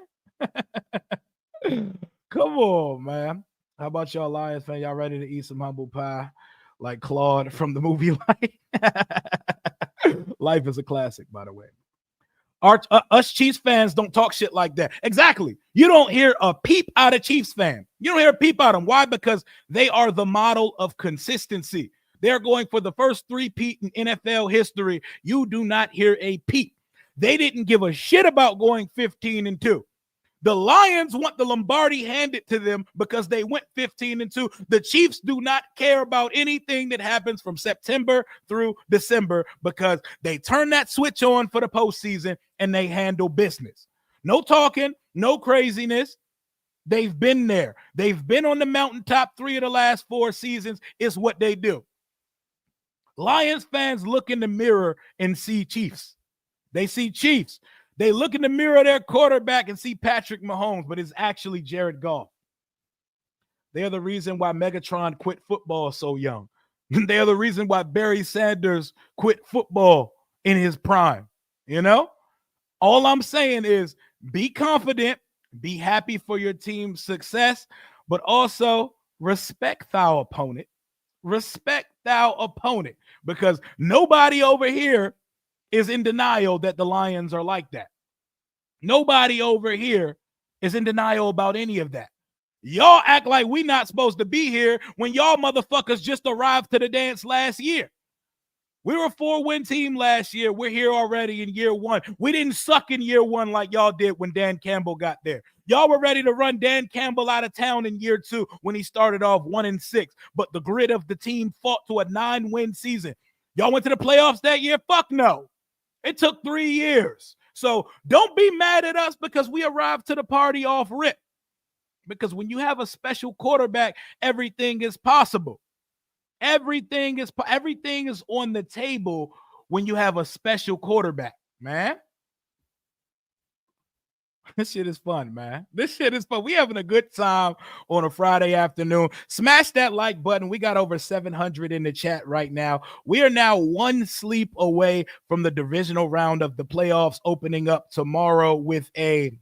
Come on, man. How about y'all Lions fan? Y'all ready to eat some humble pie like Claude from the movie Life? Life is a classic, by the way. Us Chiefs fans don't talk shit like that. Exactly. You don't hear a peep out of Chiefs fan. You don't hear a peep out of them. Why? Because they are the model of consistency. They're going for the first 3-peat in NFL history. You do not hear a peep. They didn't give a shit about going 15-2. The Lions want the Lombardi handed to them because they went 15-2. The Chiefs do not care about anything that happens from September through December because they turn that switch on for the postseason and they handle business. No talking, no craziness. They've been there. They've been on the mountaintop 3 of the last 4 seasons. It's what they do. Lions fans look in the mirror and see Chiefs. They see Chiefs. They look in the mirror of their quarterback and see Patrick Mahomes, but it's actually Jared Goff. They are the reason why Megatron quit football so young. They are the reason why Barry Sanders quit football in his prime. You know? All I'm saying is be confident, be happy for your team's success, but also respect thou opponent. Respect thou opponent, because nobody over here is in denial that the Lions are like that. Nobody over here is in denial about any of that. Y'all act like we not supposed to be here when y'all motherfuckers just arrived to the dance last year. We were a 4-win team last year. We're here already in year 1. We didn't suck in year 1 like y'all did when Dan Campbell got there. Y'all were ready to run Dan Campbell out of town in year 2 when he started off 1-6, but the grit of the team fought to a 9-win season. Y'all went to the playoffs that year? Fuck no. It took 3 years. So don't be mad at us because we arrived to the party off rip. Because when you have a special quarterback, everything is possible. Everything is on the table when you have a special quarterback, man. This shit is fun, man. This shit is fun. We having a good time on a Friday afternoon. Smash that like button. We got over 700 in the chat right now. We are now one sleep away from the divisional round of the playoffs opening up tomorrow with a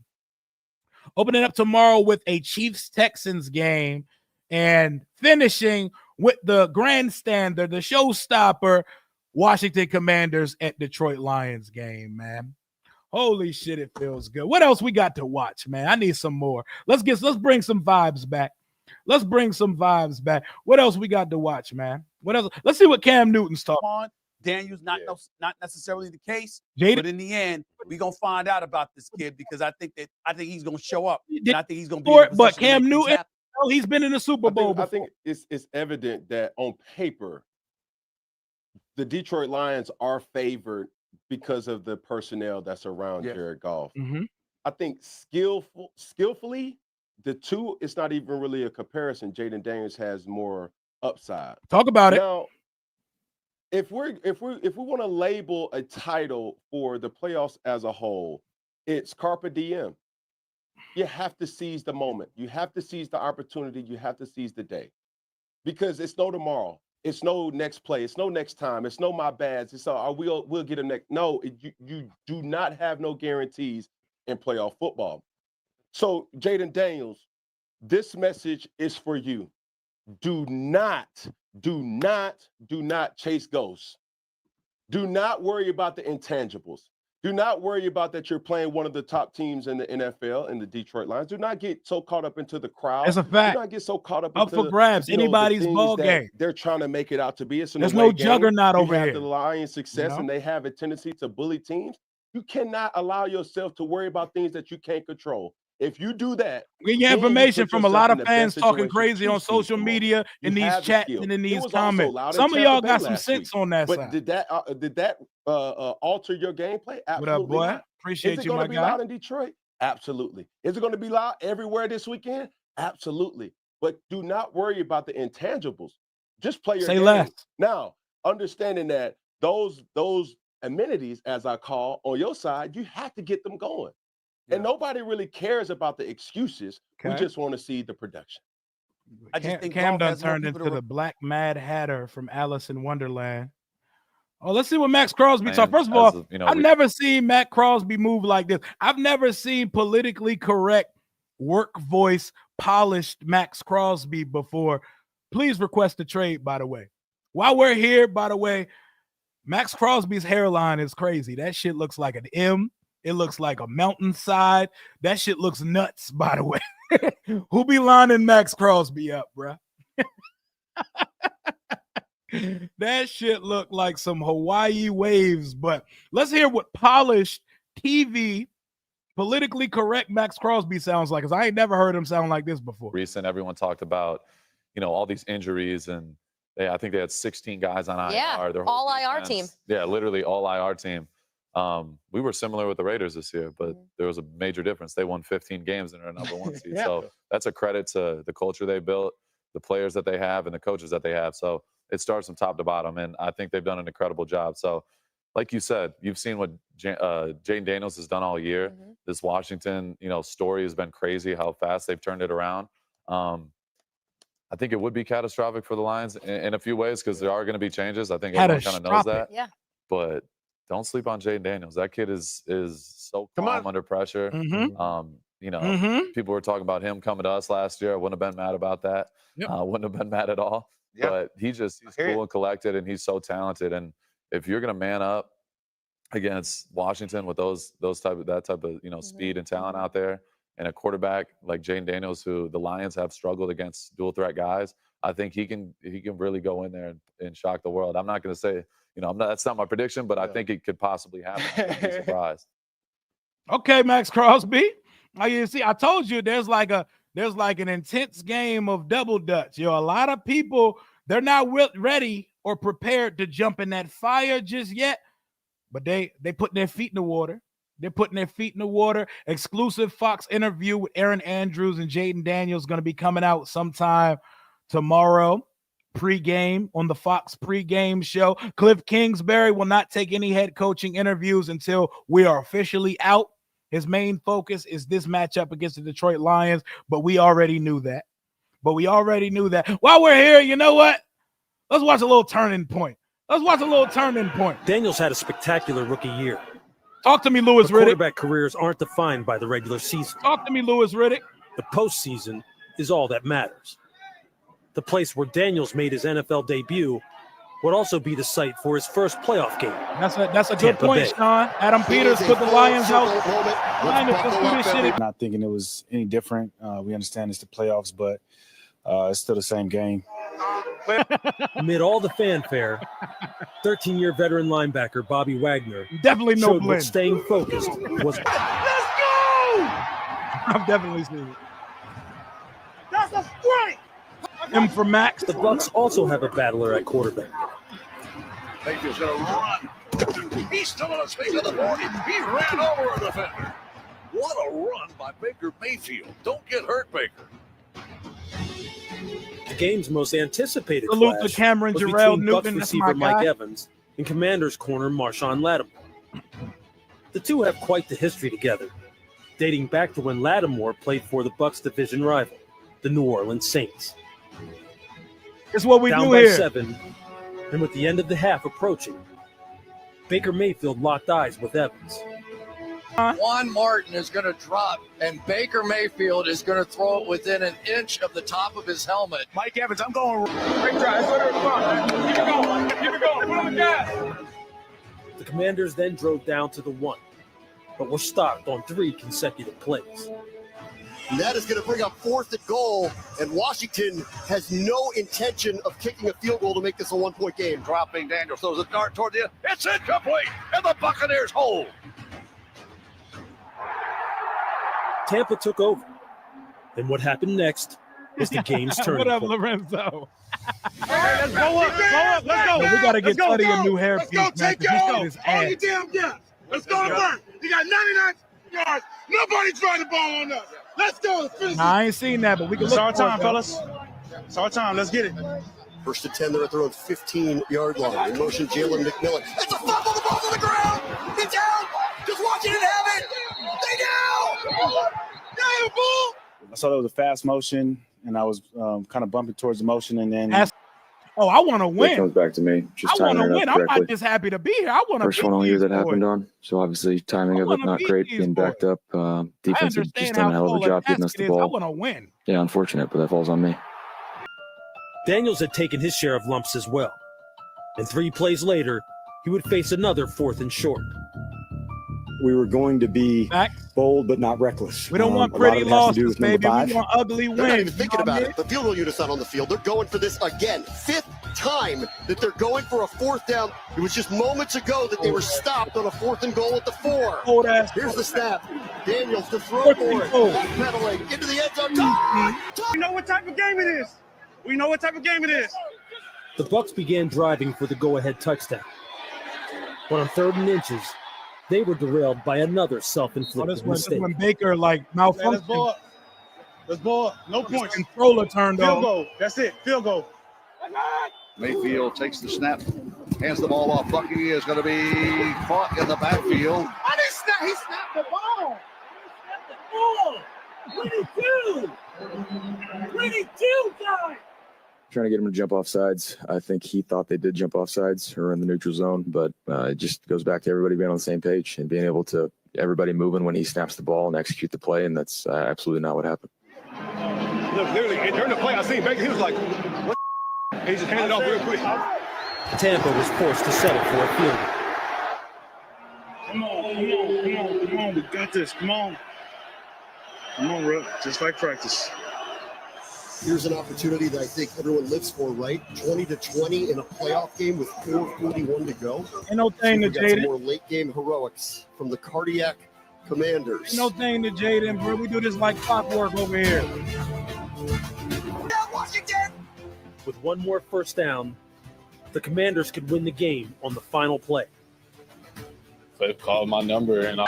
Chiefs-Texans game and finishing with the grandstander, the showstopper, Washington Commanders at Detroit Lions game, man. Holy shit, it feels good. What else we got to watch, man? I need some more. Let's bring some vibes back. What else we got to watch, man? What else? Let's see what Cam Newton's talking on. Daniel's not necessarily the case, Jada? but in the end, we're gonna find out about this kid because I think he's gonna show up. Did- And I think he's gonna be. In a But position to Cam make things Newton, happen. oh, he's been in the Super Bowl before. I think it's evident that on paper, the Detroit Lions are favored because of the personnel that's around Jared Goff. Mhm. I think skillfully, the two, it's not even really a comparison. Jaden Daniels has more upside. Talk about it. Now, if we want to label a title for the playoffs as a whole, it's Carpe Diem. You have to seize the moment. You have to seize the opportunity. You have to seize the day, because it's no tomorrow. It's no next play. It's no next time. It's no my bads. It's we'll get them next. No, you do not have no guarantees in playoff football. So Jaden Daniels, this message is for you. Do not chase ghosts. Do not worry about the intangibles. Do not worry about that you're playing one of the top teams in the NFL, in the Detroit Lions. Do not get so caught up into the crowd. That's a fact. Do not get so caught up Up into for grabs. you know, the Anybody's things ball that game. they're trying to make it out to be. It's an There's away no game. juggernaut You over have here. the Lions' success, You know? and they have a tendency to bully teams. You cannot allow yourself to worry about things that you can't control. If you do that, We get then you information put from a yourself lot in of the fans best talking situation crazy to on seize social the moment. media, in You these have the chats, skill. and in It these was also comments. loud in Some of Tampa y'all Bay got some last sense week. on that But side. did that alter your gameplay? What up, Absolutely boy? not. Is Appreciate it you, going my to be guy. loud in Detroit? Absolutely. Is it going to be loud everywhere this weekend? Absolutely. But do not worry about the intangibles. Just play your Say game. less. Now, understanding that those amenities, as I call, on your side, you have to get them going. And nobody really cares about the excuses. We Okay. just want to see the production. I just think Cam Goff done has more turned people into to the Black Mad Hatter from Alice in Wonderland. Oh, let's see what Max Crosby talk. First of all, I've never seen Matt Crosby move like this. I've never seen politically correct, work voice, polished Max Crosby before. Please request a trade, by the way. While we're here, by the way, Max Crosby's hairline is crazy. That shit looks like an M. It looks like a mountainside. That shit looks nuts, by the way. Who be lining Max Crosby up, bruh? That shit looked like some Hawaii waves. But let's hear what polished TV, politically correct Max Crosby sounds like, because I ain't never heard him sound like this before. Recent, everyone talked about, all these injuries, and I think they had 16 guys on IR. Yeah, their whole all IR defense. team. Yeah, literally all IR team. We were similar with the Raiders this year, but there was a major difference. They won 15 games and are number one seed. Yeah. So that's a credit to the culture they built, the players that they have, and the coaches that they have. So it starts from top to bottom, and I think they've done an incredible job. So, like you said, you've seen what Jaden Daniels has done all year. This Washington, story has been crazy how fast they've turned it around. I think it would be catastrophic for the Lions in a few ways because there are going to be changes. I think everyone kind of knows that. Yeah. But don't sleep on Jaden Daniels. That kid is so calm under pressure. People were talking about him coming to us last year. I wouldn't have been mad about that. Yep. Wouldn't have been mad at all. Yep. But he's cool and collected, and he's so talented. And if you're going to man up against Washington with that type of speed and talent out there, and a quarterback like Jaden Daniels, who the Lions have struggled against dual threat guys, I think he can really go in there and shock the world. I'm not going to say, that's not my prediction, but I think it could possibly happen. I'd be surprised. Okay, Max Crosby. Oh, you see, I told you there's like an intense game of double dutch. A lot of people, they're not ready or prepared to jump in that fire just yet, but they putting their feet in the water. They're putting their feet in the water. Exclusive Fox interview with Aaron Andrews and Jaden Daniels going to be coming out sometime tomorrow. Pre-game on the Fox pre-game show. Cliff Kingsbury will not take any head coaching interviews until we are officially out. His main focus is this matchup against the Detroit Lions, but we already knew that. While we're here, you know what? Let's watch a little turning point. Daniels had a spectacular rookie year. Talk to me, Louis Riddick. Quarterback careers aren't defined by the regular season. Talk to me, Louis Riddick. The postseason is all that matters. The place where Daniels made his NFL debut would also be the site for his first playoff game. That's a good point, Sean. Adam Peters put the Lions out. Not thinking it was any different. We understand it's the playoffs, but it's still the same game. Amid all the fanfare, 13-year veteran linebacker Bobby Wagner definitely no showed blend. what staying focused was. Let's go! I've definitely seen it. That's a strike! Him for Max. The Bucs also have a battler at quarterback. Mayfield's going to run. He's still on his feet to the 40. He ran over a defender. What a run by Baker Mayfield. Don't get hurt, Baker. The game's most anticipated Salute clash to Cameron was Jarrell between Newton. Bucs That's receiver my guy. Mike Evans and Commanders corner Marshawn Lattimore. The two have quite the history together, dating back to when Lattimore played for the Bucs division rival, the New Orleans Saints. It's what we Down do by here. 7, and with the end of the half approaching, Baker Mayfield locked eyes with Evans. Juan Martin is going to drop, and Baker Mayfield is going to throw it within an inch of the top of his helmet. Mike Evans, I'm going. Great try. That's what it was. Keep it going. Keep it going. Put on the gas. The Commanders then drove down to the 1, but were stopped on 3 consecutive plays. And that is going to bring up 4th and goal, and Washington has no intention of kicking a field goal to make this a 1-point game. Dropping Daniels throws a dart toward the. It's incomplete, and the Buccaneers hold. Tampa took over, and what happened next was the game's turning What up, point. Lorenzo? Let's go up. Let's go. Yo, we got to get Teddy a new hairpiece. Let's go. Man, Take 'cause he's got all his your ass. damn guys. Let's go to work. You got 99 yards. Nobody trying the ball on us. Let's go. Let's finish Nah, I ain't seen that, but we can It's look our for time, it, though. fellas. It's our time. Let's get it. 1st and 10, they're at their own 15-yard line. In motion, Jalen McMillan. It's a fumble. The ball's on the ground. He's down. Just Washington have it. They down. Damn, bull. I saw that was a fast motion, and I was kind of bumping towards the motion, and then Oh, I want to It win. comes back to me. Just I want timing to it win. up I'm not correctly. just happy to be here. I want to First one all year that happened boys. on. So obviously timing of it wanna not beat great, these getting backed up. Defense had just understand done a how hell of a full job a getting us task the it is. I ball. want to win. Yeah, unfortunate, but that falls on me. Daniels had taken his share of lumps as well, and 3 plays later, he would face another 4th and short. We were going to be bold but not reckless. We don't want a lot pretty of it has to do losses, with number baby. We 5. want ugly They're not wins. even thinking about it. The field goal unit's not on the field. They're going for this again. 5th time that they're going for a 4th down. It was just moments ago that they were stopped on a 4th and goal at the 4. Here's the snap. Daniels to throw for it. Backpedaling into the end zone. We know what type of game it is. We know what type of game it is. The Bucs began driving for the go-ahead touchdown, but on 3rd and inches, they were derailed by another Oh, self-inflicted this mistake. when Baker like Let's malfunctioned. ball up. Let's ball up. No points. Controller turned Field on. goal. That's it. Field goal. Mayfield takes the snap, hands the ball off. Bucky is going to be caught in the backfield. I didn't snap. He snapped the ball. He snapped the ball. 22. 22 guys. Trying to get him to jump off sides. I think he thought they did jump off sides or in the neutral zone, but it just goes back to everybody being on the same page and being able to everybody moving when he snaps the ball and execute the play, and that's absolutely not what happened. Look, literally, during the play, I seen Baker. He was like, what? And he just handed it off real quick. Tampa was forced to settle for a field goal. Come on. We got this. Come on, bro. Just like practice. Here's an opportunity that I think everyone lives for, right? 20-20 in a playoff game with 4:41 to go. Ain't no thing We to got some Jaden. more late game heroics from the cardiac Commanders. No thing to Jaden, bro. We do this like clockwork over here. With one more first down, the Commanders could win the game on the final play. They called my number and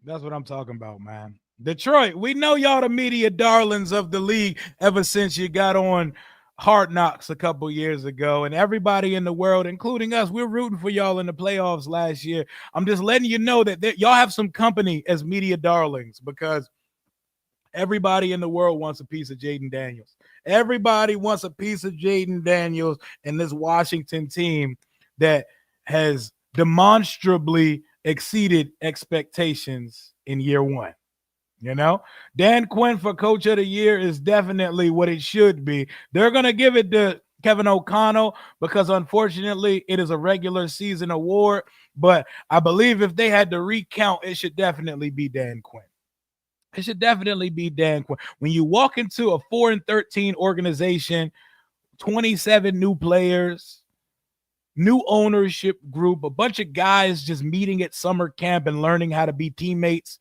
That's what I'm talking about, man. Detroit, we know y'all the media darlings of the league ever since you got on Hard Knocks a couple years ago, and everybody in the world, including us, we're rooting for y'all in the playoffs last year. I'm just letting you know that y'all have some company as media darlings because everybody in the world wants a piece of Jaden Daniels. Everybody wants a piece of Jaden Daniels and this Washington team that has demonstrably exceeded expectations in year one. You know, Dan Quinn for Coach of the Year is definitely what it should be. They're going to give it to Kevin O'Connell because, unfortunately, it is a regular season award. But I believe if they had to recount, it should definitely be Dan Quinn. It should definitely be Dan Quinn. When you walk into a 4-13 organization, 27 new players, new ownership group, a bunch of guys just meeting at summer camp and learning how to be teammates,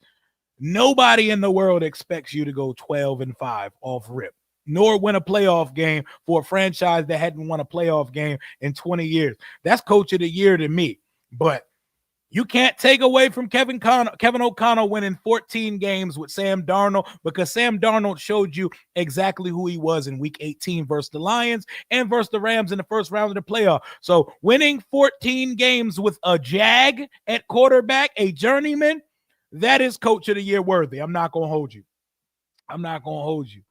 nobody in the world expects you to go 12-5 off rip, nor win a playoff game for a franchise that hadn't won a playoff game in 20 years. That's Coach of the Year to me. But you can't take away from Kevin O'Connell winning 14 games with Sam Darnold because Sam Darnold showed you exactly who he was in Week 18 versus the Lions and versus the Rams in the first round of the playoff. So winning 14 games with a Jag at quarterback, a journeyman, that is Coach of the Year worthy. I'm not going to hold you.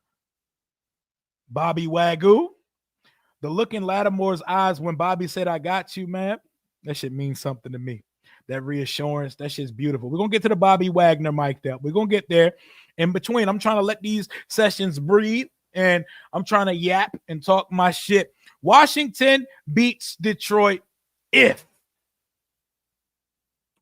Bobby Wagyu, the look in Lattimore's eyes when Bobby said, "I got you, man," that shit means something to me. That reassurance, that shit's beautiful. We're going to get to the Bobby Wagner mic'd up. We're going to get there. In between, I'm trying to let these sessions breathe, and I'm trying to yap and talk my shit. Washington beats Detroit if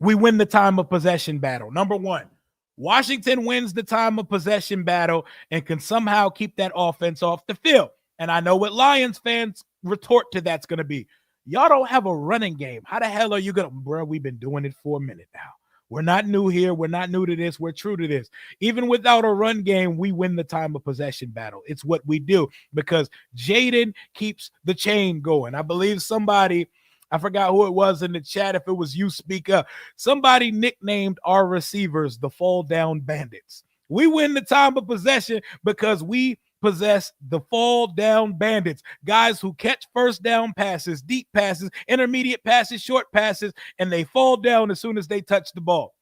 we win the time of possession battle. Number one, Washington wins the time of possession battle and can somehow keep that offense off the field. And I know what Lions fans retort to that's going to be. Y'all don't have a running game. How the hell are you going to, bro? We've been doing it for a minute now. We're not new here. We're not new to this. We're true to this. Even without a run game, we win the time of possession battle. It's what we do because Jaden keeps the chain going. I believe somebody, I forgot who it was in the chat. If it was you, speak up. Somebody nicknamed our receivers the Fall Down Bandits. We win the time of possession because we possess the Fall Down Bandits, guys who catch first down passes, deep passes, intermediate passes, short passes, and they fall down as soon as they touch the ball.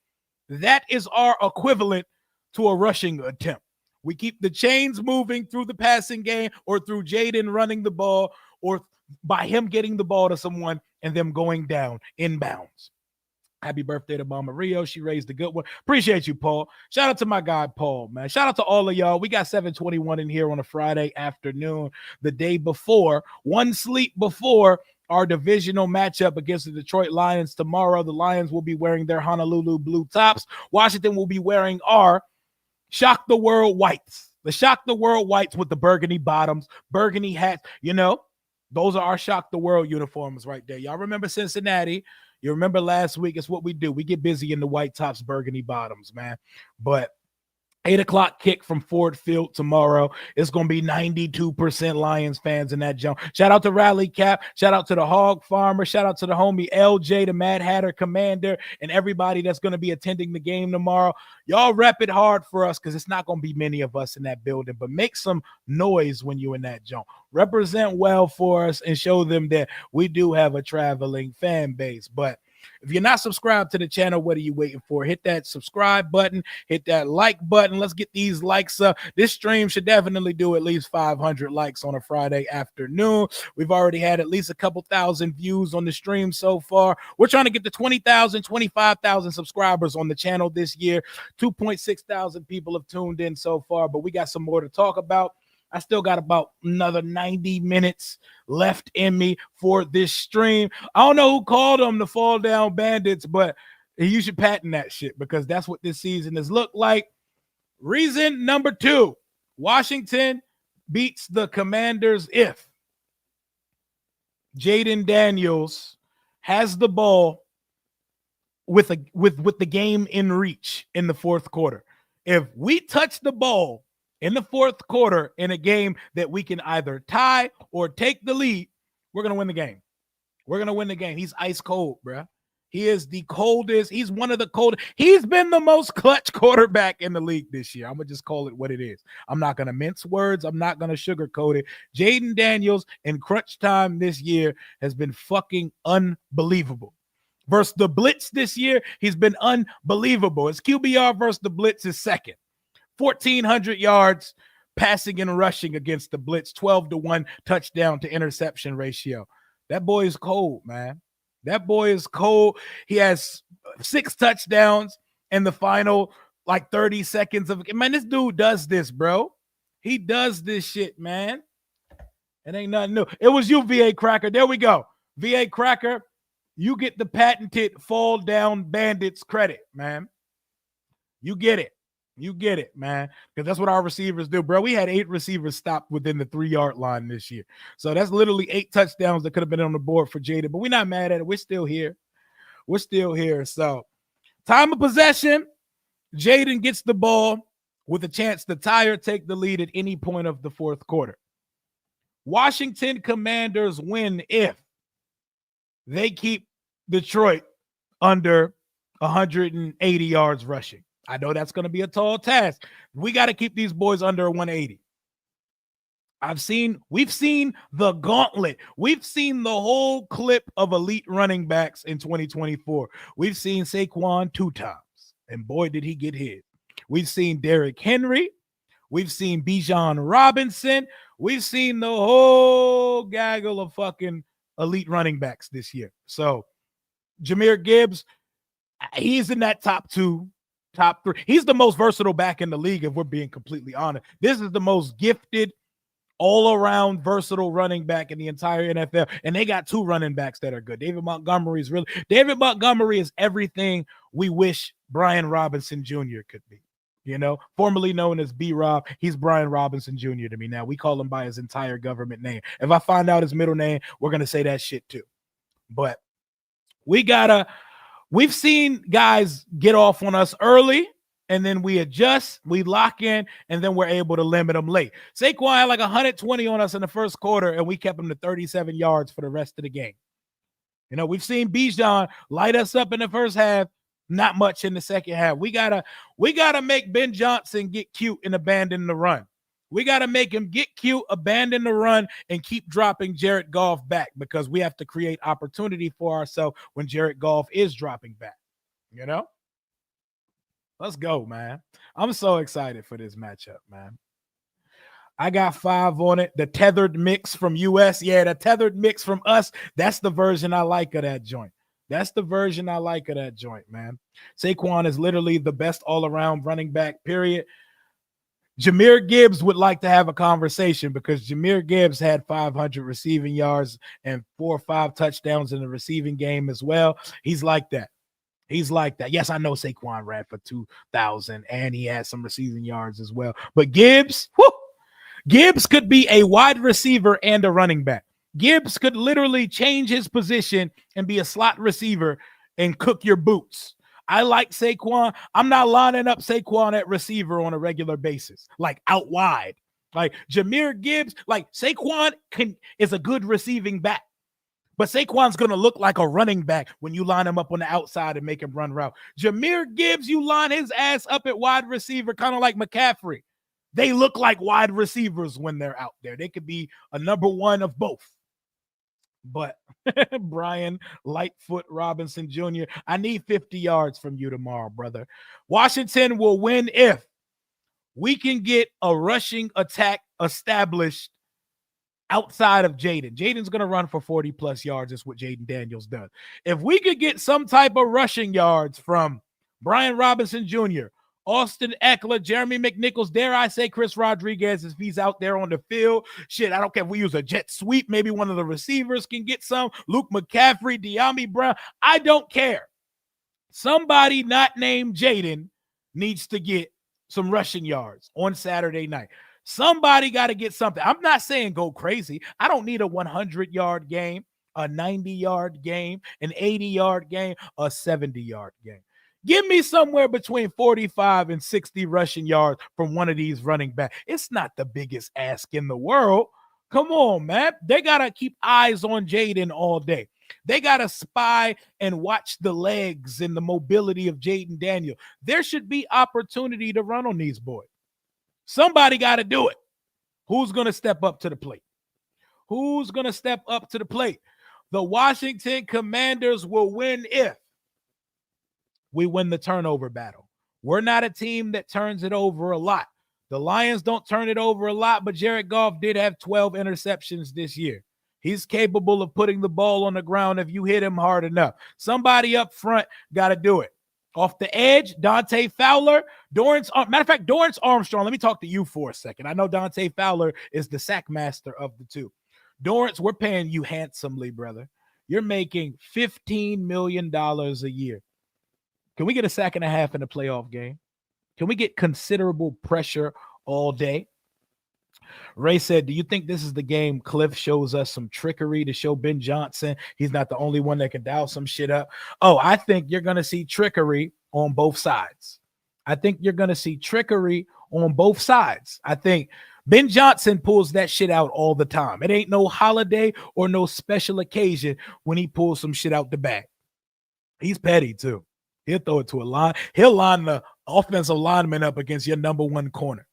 That is our equivalent to a rushing attempt. We keep the chains moving through the passing game or through Jaden running the ball or by him getting the ball to someone and them going down inbounds. Happy birthday to Mama Rio. She raised a good one. Appreciate you, Paul. Shout out to my guy, Paul, man. Shout out to all of y'all. We got 721 in here on a Friday afternoon, the day before, one sleep before our divisional matchup against the Detroit Lions tomorrow. The Lions will be wearing their Honolulu blue tops. Washington will be wearing our Shock the World whites. The Shock the World whites with the burgundy bottoms, burgundy hats. You know, those are our Shock the World uniforms right there. Y'all remember Cincinnati? You remember last week, it's what we do. We get busy in the white tops, burgundy bottoms, man. But 8 o'clock kick from Ford Field tomorrow. It's going to be 92% Lions fans in that jump. Shout out to Rally Cap. Shout out to the Hog Farmer. Shout out to the homie LJ, the Mad Hatter Commander, and everybody that's going to be attending the game tomorrow. Y'all rep it hard for us because it's not going to be many of us in that building, but make some noise when you're in that jump. Represent well for us and show them that we do have a traveling fan base. But if you're not subscribed to the channel, what are you waiting for? Hit that subscribe button, hit that like button. Let's get these likes up. This stream should definitely do at least 500 likes on a Friday afternoon. We've already had at least a couple thousand views on the stream so far. We're trying to get to 20,000, 25,000 subscribers on the channel this year. 2.6 thousand people have tuned in so far, but we got some more to talk about. I still got about another 90 minutes left in me for this stream. I don't know who called them the Fall Down Bandits, but you should patent that shit because that's what this season has looked like. Reason number 2, Washington beats the Commanders if Jaden Daniels has the ball with the game in reach in the fourth quarter. If we touch the ball in the fourth quarter in a game that we can either tie or take the lead, we're going to win the game. We're going to win the game. He's ice cold, bro. He is the coldest. He's one of the coldest. He's been the most clutch quarterback in the league this year. I'm going to just call it what it is. I'm not going to mince words. I'm not going to sugarcoat it. Jaden Daniels in crunch time this year has been fucking unbelievable. Versus the blitz this year, he's been unbelievable. His QBR versus the blitz is second. 1,400 yards passing and rushing against the blitz, 12-1 touchdown to interception ratio. That boy is cold, man. That boy is cold. He has 6 touchdowns in the final, 30 seconds of – man, this dude does this, bro. He does this shit, man. It ain't nothing new. It was you, VA Cracker. There we go. VA Cracker, you get the patented fall down bandits credit, man. You get it. You get it, man, because that's what our receivers do, bro. We had 8 receivers stopped within the 3-yard line this year. So that's literally 8 touchdowns that could have been on the board for Jaden, but we're not mad at it. We're still here. We're still here. So time of possession, Jaden gets the ball with a chance to tie or take the lead at any point of the fourth quarter. Washington Commanders win if they keep Detroit under 180 yards rushing. I know that's going to be a tall task. We got to keep these boys under 180. We've seen the gauntlet. We've seen the whole clip of elite running backs in 2024. We've seen Saquon 2 times, and boy, did he get hit. We've seen Derrick Henry. We've seen Bijan Robinson. We've seen the whole gaggle of fucking elite running backs this year. So Jahmyr Gibbs, he's in that top 2. Top 3. He's the most versatile back in the league, if we're being completely honest. This is the most gifted, all-around versatile running back in the entire NFL. And they got 2 running backs that are good. David Montgomery is everything we wish Brian Robinson Jr. could be. You know, formerly known as B-Rob, he's Brian Robinson Jr. to me now. We call him by his entire government name. If I find out his middle name, we're going to say that shit too. But we've seen guys get off on us early, and then we adjust, we lock in, and then we're able to limit them late. Saquon had 120 on us in the first quarter, and we kept him to 37 yards for the rest of the game. You know, we've seen Bijan light us up in the first half, not much in the second half. We gotta make Ben Johnson get cute and abandon the run. We got to make him get cute, abandon the run, and keep dropping Jared Goff back, because we have to create opportunity for ourselves when Jared Goff is dropping back. You know? Let's go, man. I'm so excited for this matchup, man. I got 5 on it. The tethered mix from US. Yeah, the tethered mix from us. That's the version I like of that joint. That's the version I like of that joint, man. Saquon is literally the best all-around running back, period. Jahmyr Gibbs would like to have a conversation, because Jahmyr Gibbs had 500 receiving yards and 4 or 5 touchdowns in the receiving game as well. He's like that. He's like that. Yes, I know Saquon ran for 2,000 and he had some receiving yards as well. But Gibbs could be a wide receiver and a running back. Gibbs could literally change his position and be a slot receiver and cook your boots. I like Saquon. I'm not lining up Saquon at receiver on a regular basis, out wide. Jahmyr Gibbs, Saquon is a good receiving back. But Saquon's going to look like a running back when you line him up on the outside and make him run route. Jahmyr Gibbs, you line his ass up at wide receiver, kind of like McCaffrey. They look like wide receivers when they're out there. They could be a number 1 of both. But Brian Lightfoot Robinson Jr., I need 50 yards from you tomorrow, brother. Washington will win if we can get a rushing attack established outside of Jaden. Jaden's going to run for 40-plus yards. That's what Jaden Daniels does. If we could get some type of rushing yards from Brian Robinson Jr., Austin Eckler, Jeremy McNichols, dare I say Chris Rodriguez, if he's out there on the field. Shit, I don't care if we use a jet sweep. Maybe one of the receivers can get some. Luke McCaffrey, De'Ami Brown. I don't care. Somebody not named Jaden needs to get some rushing yards on Saturday night. Somebody got to get something. I'm not saying go crazy. I don't need a 100-yard game. a 90-yard game, an 80-yard game, a 70-yard game. Give me somewhere between 45 and 60 rushing yards from one of these running backs. It's not the biggest ask in the world. Come on, man. They got to keep eyes on Jaden all day. They got to spy and watch the legs and the mobility of Jaden Daniel. There should be opportunity to run on these boys. Somebody got to do it. Who's going to step up to the plate? Who's going to step up to the plate? The Washington Commanders will win if we win the turnover battle. We're not a team that turns it over a lot. The Lions don't turn it over a lot, but Jared Goff did have 12 interceptions this year. He's capable of putting the ball on the ground if you hit him hard enough. Somebody up front got to do it. Off the edge, Dante Fowler, Dorrance Armstrong. Let me talk to you for a second. I know Dante Fowler is the sack master of the two. Dorrance, we're paying you handsomely, brother. You're making $15 million a year. Can we get a sack and a half in a playoff game? Can we get considerable pressure all day? Ray said, do you think this is the game Cliff shows us some trickery to show Ben Johnson he's not the only one that can dial some shit up? Oh, I think you're going to see trickery on both sides. I think you're going to see trickery on both sides. I think Ben Johnson pulls that shit out all the time. It ain't no holiday or no special occasion when he pulls some shit out the bag. He's petty too. He'll throw it to a line. He'll line the offensive lineman up against your number one corner.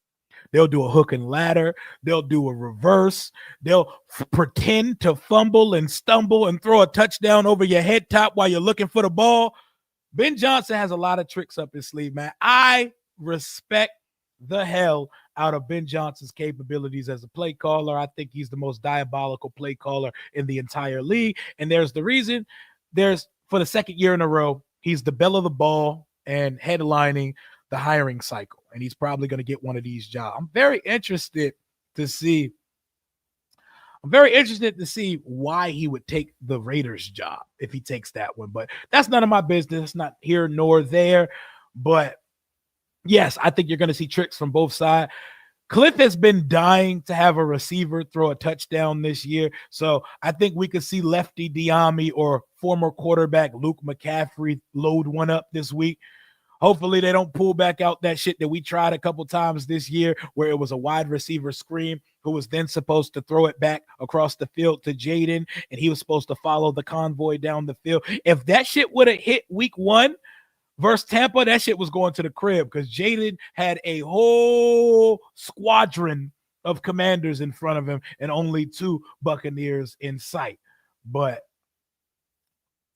They'll do a hook and ladder. They'll do a reverse. They'll pretend to fumble and stumble and throw a touchdown over your head top while you're looking for the ball. Ben Johnson has a lot of tricks up his sleeve, man. I respect the hell out of Ben Johnson's capabilities as a play caller. I think he's the most diabolical play caller in the entire league. And there's the reason. For the second year in a row, he's the belle of the ball and headlining the hiring cycle. And he's probably going to get one of these jobs. I'm very interested to see why he would take the Raiders job if he takes that one. But that's none of my business. It's not here nor there. But yes, I think you're going to see tricks from both sides. Cliff has been dying to have a receiver throw a touchdown this year. So I think we could see Lefty Diami or former quarterback Luke McCaffrey load one up this week. Hopefully they don't pull back out that shit that we tried a couple times this year where it was a wide receiver screen who was then supposed to throw it back across the field to Jaden, and he was supposed to follow the convoy down the field. If that shit would have hit week 1 versus Tampa, that shit was going to the crib because Jaden had a whole squadron of Commanders in front of him and only 2 Buccaneers in sight. But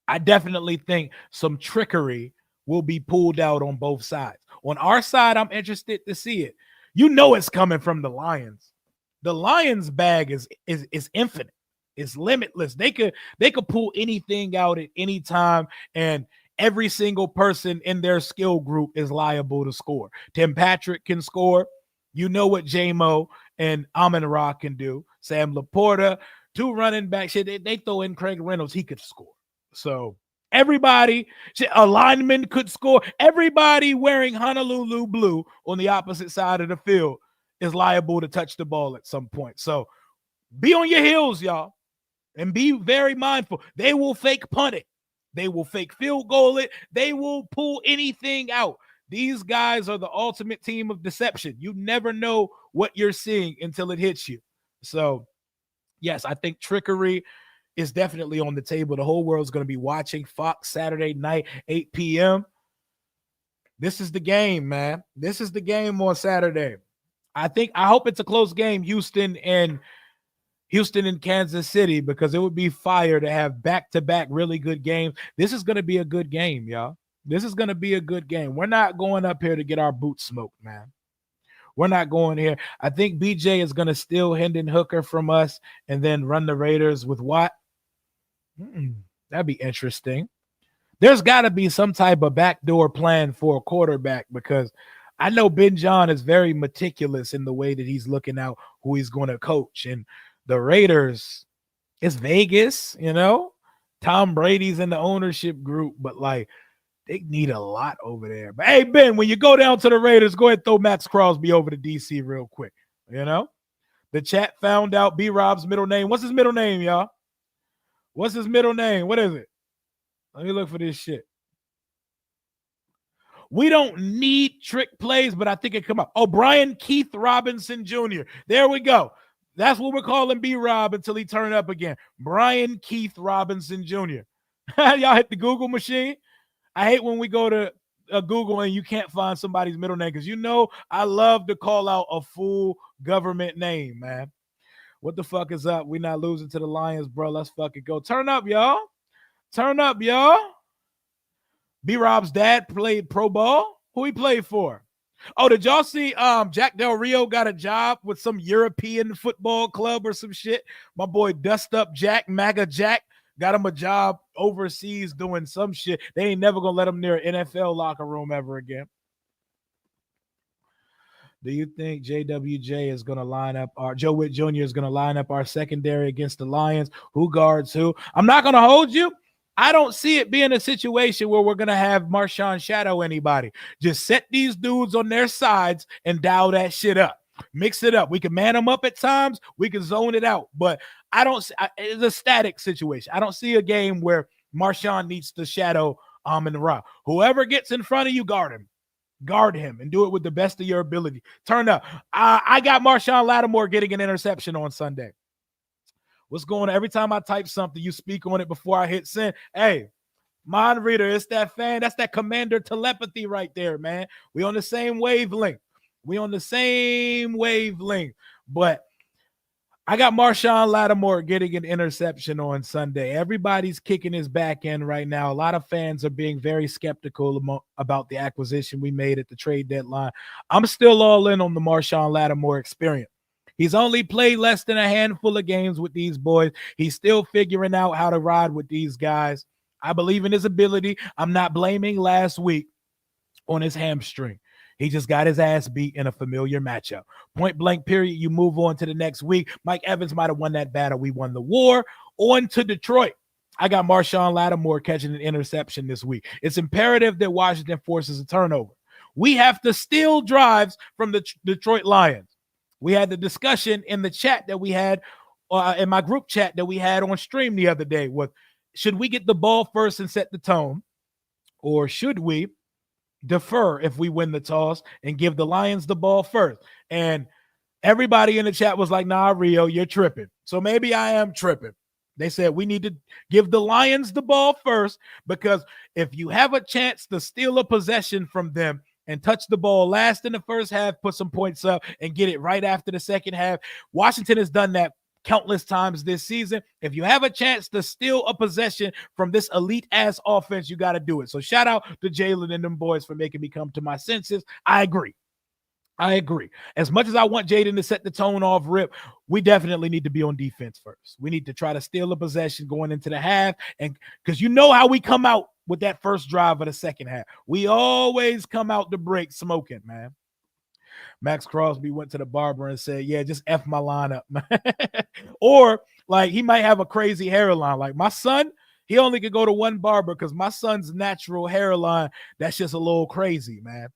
I definitely think some trickery will be pulled out on both sides. On our side, I'm interested to see it. You know it's coming from the Lions. The Lions bag is infinite. It's limitless. They could pull anything out at any time, and every single person in their skill group is liable to score. Tim Patrick can score. You know what J-Mo and Amon-Ra can do. Sam Laporta, 2 running backs. They throw in Craig Reynolds. He could score. So everybody, a lineman could score. Everybody wearing Honolulu blue on the opposite side of the field is liable to touch the ball at some point. So be on your heels, y'all, and be very mindful. They will fake punt it. They will fake field goal it. They will pull anything out. These guys are the ultimate team of deception. You never know what you're seeing until it hits you. So, yes, I think trickery is definitely on the table. The whole world's going to be watching Fox Saturday night, 8 p.m. This is the game, man. This is the game on Saturday. I hope it's a close game, Houston and Kansas City, because it would be fire to have back-to-back really good games. This is going to be a good game, y'all. This is going to be a good game. We're not going up here to get our boots smoked, man. We're not going here. I think BJ is going to steal Hendon Hooker from us and then run the Raiders with Watt. That'd be interesting. There's got to be some type of backdoor plan for a quarterback, because I know Ben John is very meticulous in the way that he's looking out who he's going to coach. And the Raiders, it's Vegas, you know. Tom Brady's in the ownership group, but like they need a lot over there. But hey, Ben, when you go down to the Raiders, go ahead and throw Max Crosby over to DC real quick. You know, the chat found out B-Rob's middle name. What's his middle name, y'all? What's his middle name? What is it? Let me look for this shit. We don't need trick plays, but I think it come up. Oh, Brian Keith Robinson Jr. There we go. That's what we're calling B-Rob until he turn up again. Brian Keith Robinson Jr. Y'all hit the Google machine? I hate when we go to Google and you can't find somebody's middle name because you know I love to call out a full government name, man. What the fuck is up? We're not losing to the Lions, bro. Let's fucking go. Turn up, y'all. Turn up, y'all. B-Rob's dad played pro ball. Who he played for? Oh, did y'all see Jack Del Rio got a job with some European football club or some shit? My boy Dust Up Jack, MAGA Jack, got him a job overseas doing some shit. They ain't never gonna let him near an NFL locker room ever again. Do you think JWJ is going to line up, or Joe Witt Jr. is going to line up our secondary against the Lions? Who guards who? I'm not going to hold you. I don't see it being a situation where we're going to have Marshawn shadow anybody. Just set these dudes on their sides and dial that shit up. Mix it up. We can man them up at times. We can zone it out. But I don't – it's a static situation. I don't see a game where Marshawn needs to shadow Amon Ra. Whoever gets in front of you, guard him. Guard him and do it with the best of your ability. Turn up. I got Marshawn Lattimore getting an interception on Sunday. What's going on? Every time I type something, you speak on it before I hit send. Hey, mind reader, it's that fan. That's that commander telepathy right there, man. We on the same wavelength. But I got Marshawn Lattimore getting an interception on Sunday. Everybody's kicking his back end right now. A lot of fans are being very skeptical about the acquisition we made at the trade deadline. I'm still all in on the Marshawn Lattimore experience. He's only played less than a handful of games with these boys. He's still figuring out how to ride with these guys. I believe in his ability. I'm not blaming last week on his hamstring. He just got his ass beat in a familiar matchup. Point blank period. You move on to the next week. Mike Evans might have won that battle. We won the war. On to Detroit. I got Marshawn Lattimore catching an interception this week. It's imperative that Washington forces a turnover. We have to steal drives from the Detroit Lions. We had the discussion in the chat that we had, in my group chat that we had on stream the other day, was should we get the ball first and set the tone, or should we defer if we win the toss and give the Lions the ball first? And everybody in the chat was like, nah, Rio, you're tripping. So maybe I am tripping. They said we need to give the Lions the ball first, because if you have a chance to steal a possession from them and touch the ball last in the first half, put some points up, and get it right after the second half. Washington has done that countless times this season. If you have a chance to steal a possession from this elite-ass offense, you got to do it. So shout out to Jalen and them boys for making me come to my senses. I agree. As much as I want Jaden to set the tone off rip, we definitely need to be on defense first. We need to try to steal a possession going into the half, and because you know how we come out with that first drive of the second half. We always come out the break smoking, man. Max Crosby went to the barber and said, yeah, just F my lineup. Or like he might have a crazy hairline. Like my son, he only could go to one barber because my son's natural hairline, that's just a little crazy, man.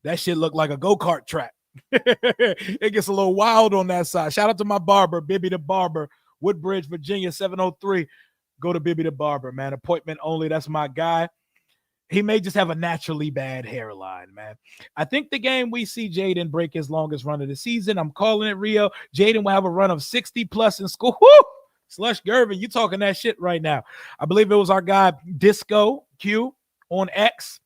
That shit look like a go-kart track. It gets a little wild on that side. Shout out to my barber, Bibby the Barber, Woodbridge, Virginia, 703. Go to Bibby the Barber, man. Appointment only. That's my guy. He may just have a naturally bad hairline, man. I think the game we see Jaden break his longest run of the season. I'm calling it, Rio. Jaden will have a run of 60+ in school. Woo! Slush Gervin, you talking that shit right now. I believe it was our guy Disco Q on X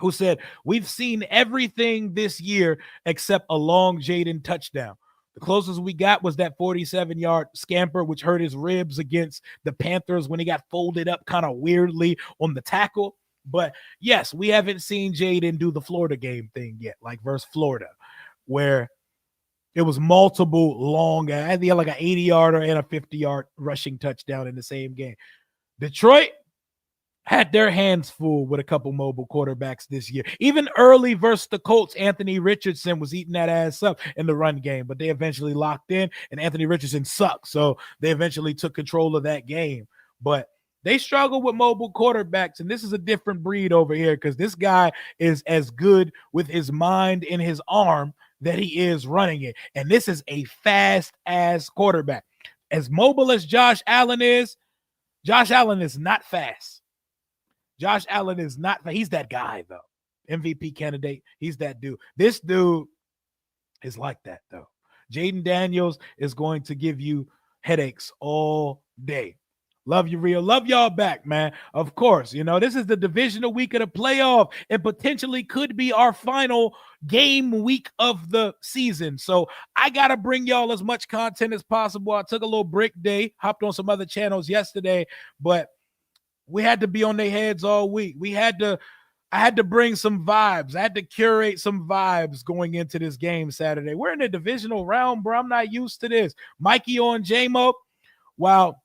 who said, we've seen everything this year except a long Jaden touchdown. The closest we got was that 47-yard scamper, which hurt his ribs against the Panthers when he got folded up kind of weirdly on the tackle. But yes, we haven't seen Jaden do the Florida game thing yet, like versus Florida, where it was multiple long, I think like an 80-yarder and a 50-yard rushing touchdown in the same game. Detroit had their hands full with a couple mobile quarterbacks this year. Even early versus the Colts, Anthony Richardson was eating that ass up in the run game, but they eventually locked in, and Anthony Richardson sucked, so they eventually took control of that game. But they struggle with mobile quarterbacks, and this is a different breed over here because this guy is as good with his mind and his arm that he is running it. And this is a fast-ass quarterback. As mobile as Josh Allen is, Josh Allen is not fast. Josh Allen is not. He's that guy, though. MVP candidate. He's that dude. This dude is like that, though. Jaden Daniels is going to give you headaches all day. Love you, Rio. Love y'all back, man. Of course, this is the divisional week of the playoff and potentially could be our final game week of the season. So I got to bring y'all as much content as possible. I took a little break day, hopped on some other channels yesterday, but we had to be on their heads all week. I had to bring some vibes. I had to curate some vibes going into this game Saturday. We're in the divisional round, bro. I'm not used to this. Mikey on J-Mo. Wow.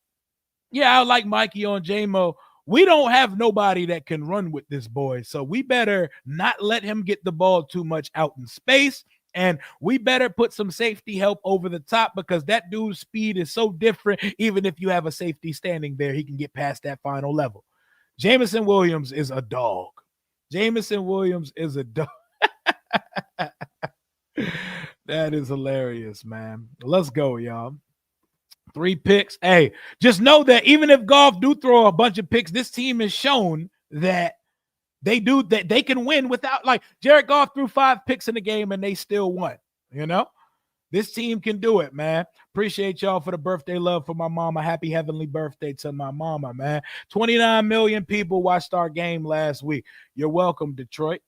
Yeah, I like Mikey on J-Mo. We don't have nobody that can run with this boy, so we better not let him get the ball too much out in space, and we better put some safety help over the top because that dude's speed is so different. Even if you have a safety standing there, he can get past that final level. Jameson Williams is a dog. Jameson Williams is a dog. That is hilarious, man. Let's go, y'all. 3 picks. Hey, just know that even if Goff do throw a bunch of picks, this team has shown that they can win without, like, Jared Goff threw 5 picks in the game and they still won. This team can do it, man. Appreciate y'all for the birthday love for my mama. Happy heavenly birthday to my mama, man. 29 million people watched our game last week. You're welcome, Detroit.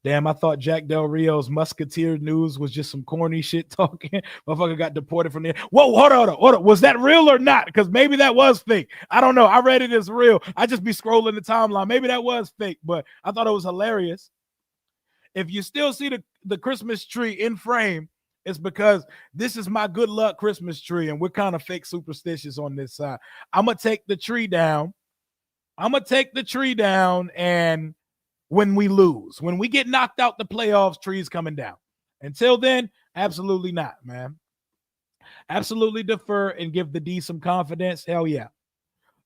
Damn, I thought Jack Del Rio's Musketeer news was just some corny shit talking. Motherfucker got deported from there. Whoa, hold on. Was that real or not? Because maybe that was fake. I don't know. I read it as real. I just be scrolling the timeline. Maybe that was fake, but I thought it was hilarious. If you still see the Christmas tree in frame, it's because this is my good luck Christmas tree, and we're kind of fake superstitious on this side. I'm going to take the tree down. And when we lose, when we get knocked out the playoffs, trees coming down. Until then, absolutely not, man. Absolutely defer and give the D some confidence. Hell yeah.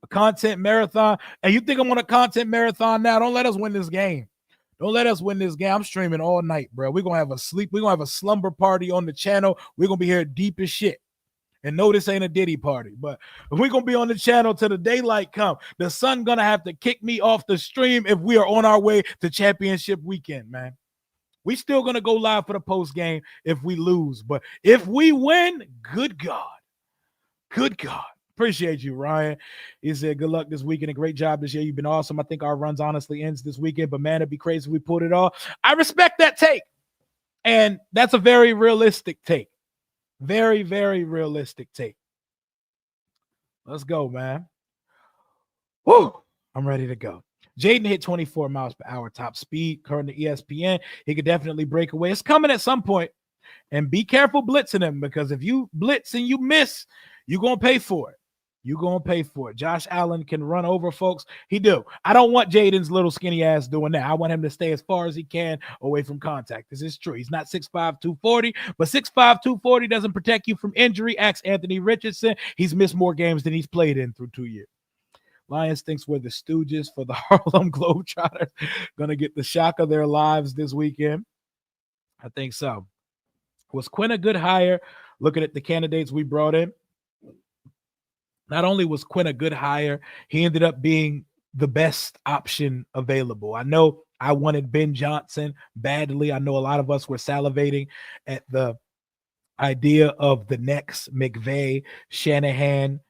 A content marathon. And you think I'm on a content marathon now? Don't let us win this game. I'm streaming all night, bro. We're going to have we're going to have a slumber party on the channel. We're going to be here deep as shit. And no, this ain't a Diddy party, but we're going to be on the channel till the daylight come. The sun going to have to kick me off the stream if we are on our way to championship weekend, man. We still going to go live for the post game if we lose. But if we win, good God. Appreciate you, Ryan. He said, good luck this weekend. A great job this year. You've been awesome. I think our runs honestly ends this weekend, but man, it'd be crazy if we pulled it off. I respect that take. And that's a very realistic take. Very, very realistic take. Let's go, man. Woo! I'm ready to go. Jaden hit 24 miles per hour top speed. According to ESPN, he could definitely break away. It's coming at some point. And be careful blitzing him, because if you blitz and you miss, you're going to pay for it. Josh Allen can run over folks. He do. I don't want Jaden's little skinny ass doing that. I want him to stay as far as he can away from contact. This is true. He's not 6'5", 240, but 6'5", 240 doesn't protect you from injury. Ask Anthony Richardson. He's missed more games than he's played in through 2 years. Lions thinks we're the Stooges for the Harlem Globetrotters. Gonna get the shock of their lives this weekend. I think so. Was Quinn a good hire? Looking at the candidates we brought in, not only was Quinn a good hire, he ended up being the best option available. I know I wanted Ben Johnson badly. I know a lot of us were salivating at the idea of the next McVay, Shanahan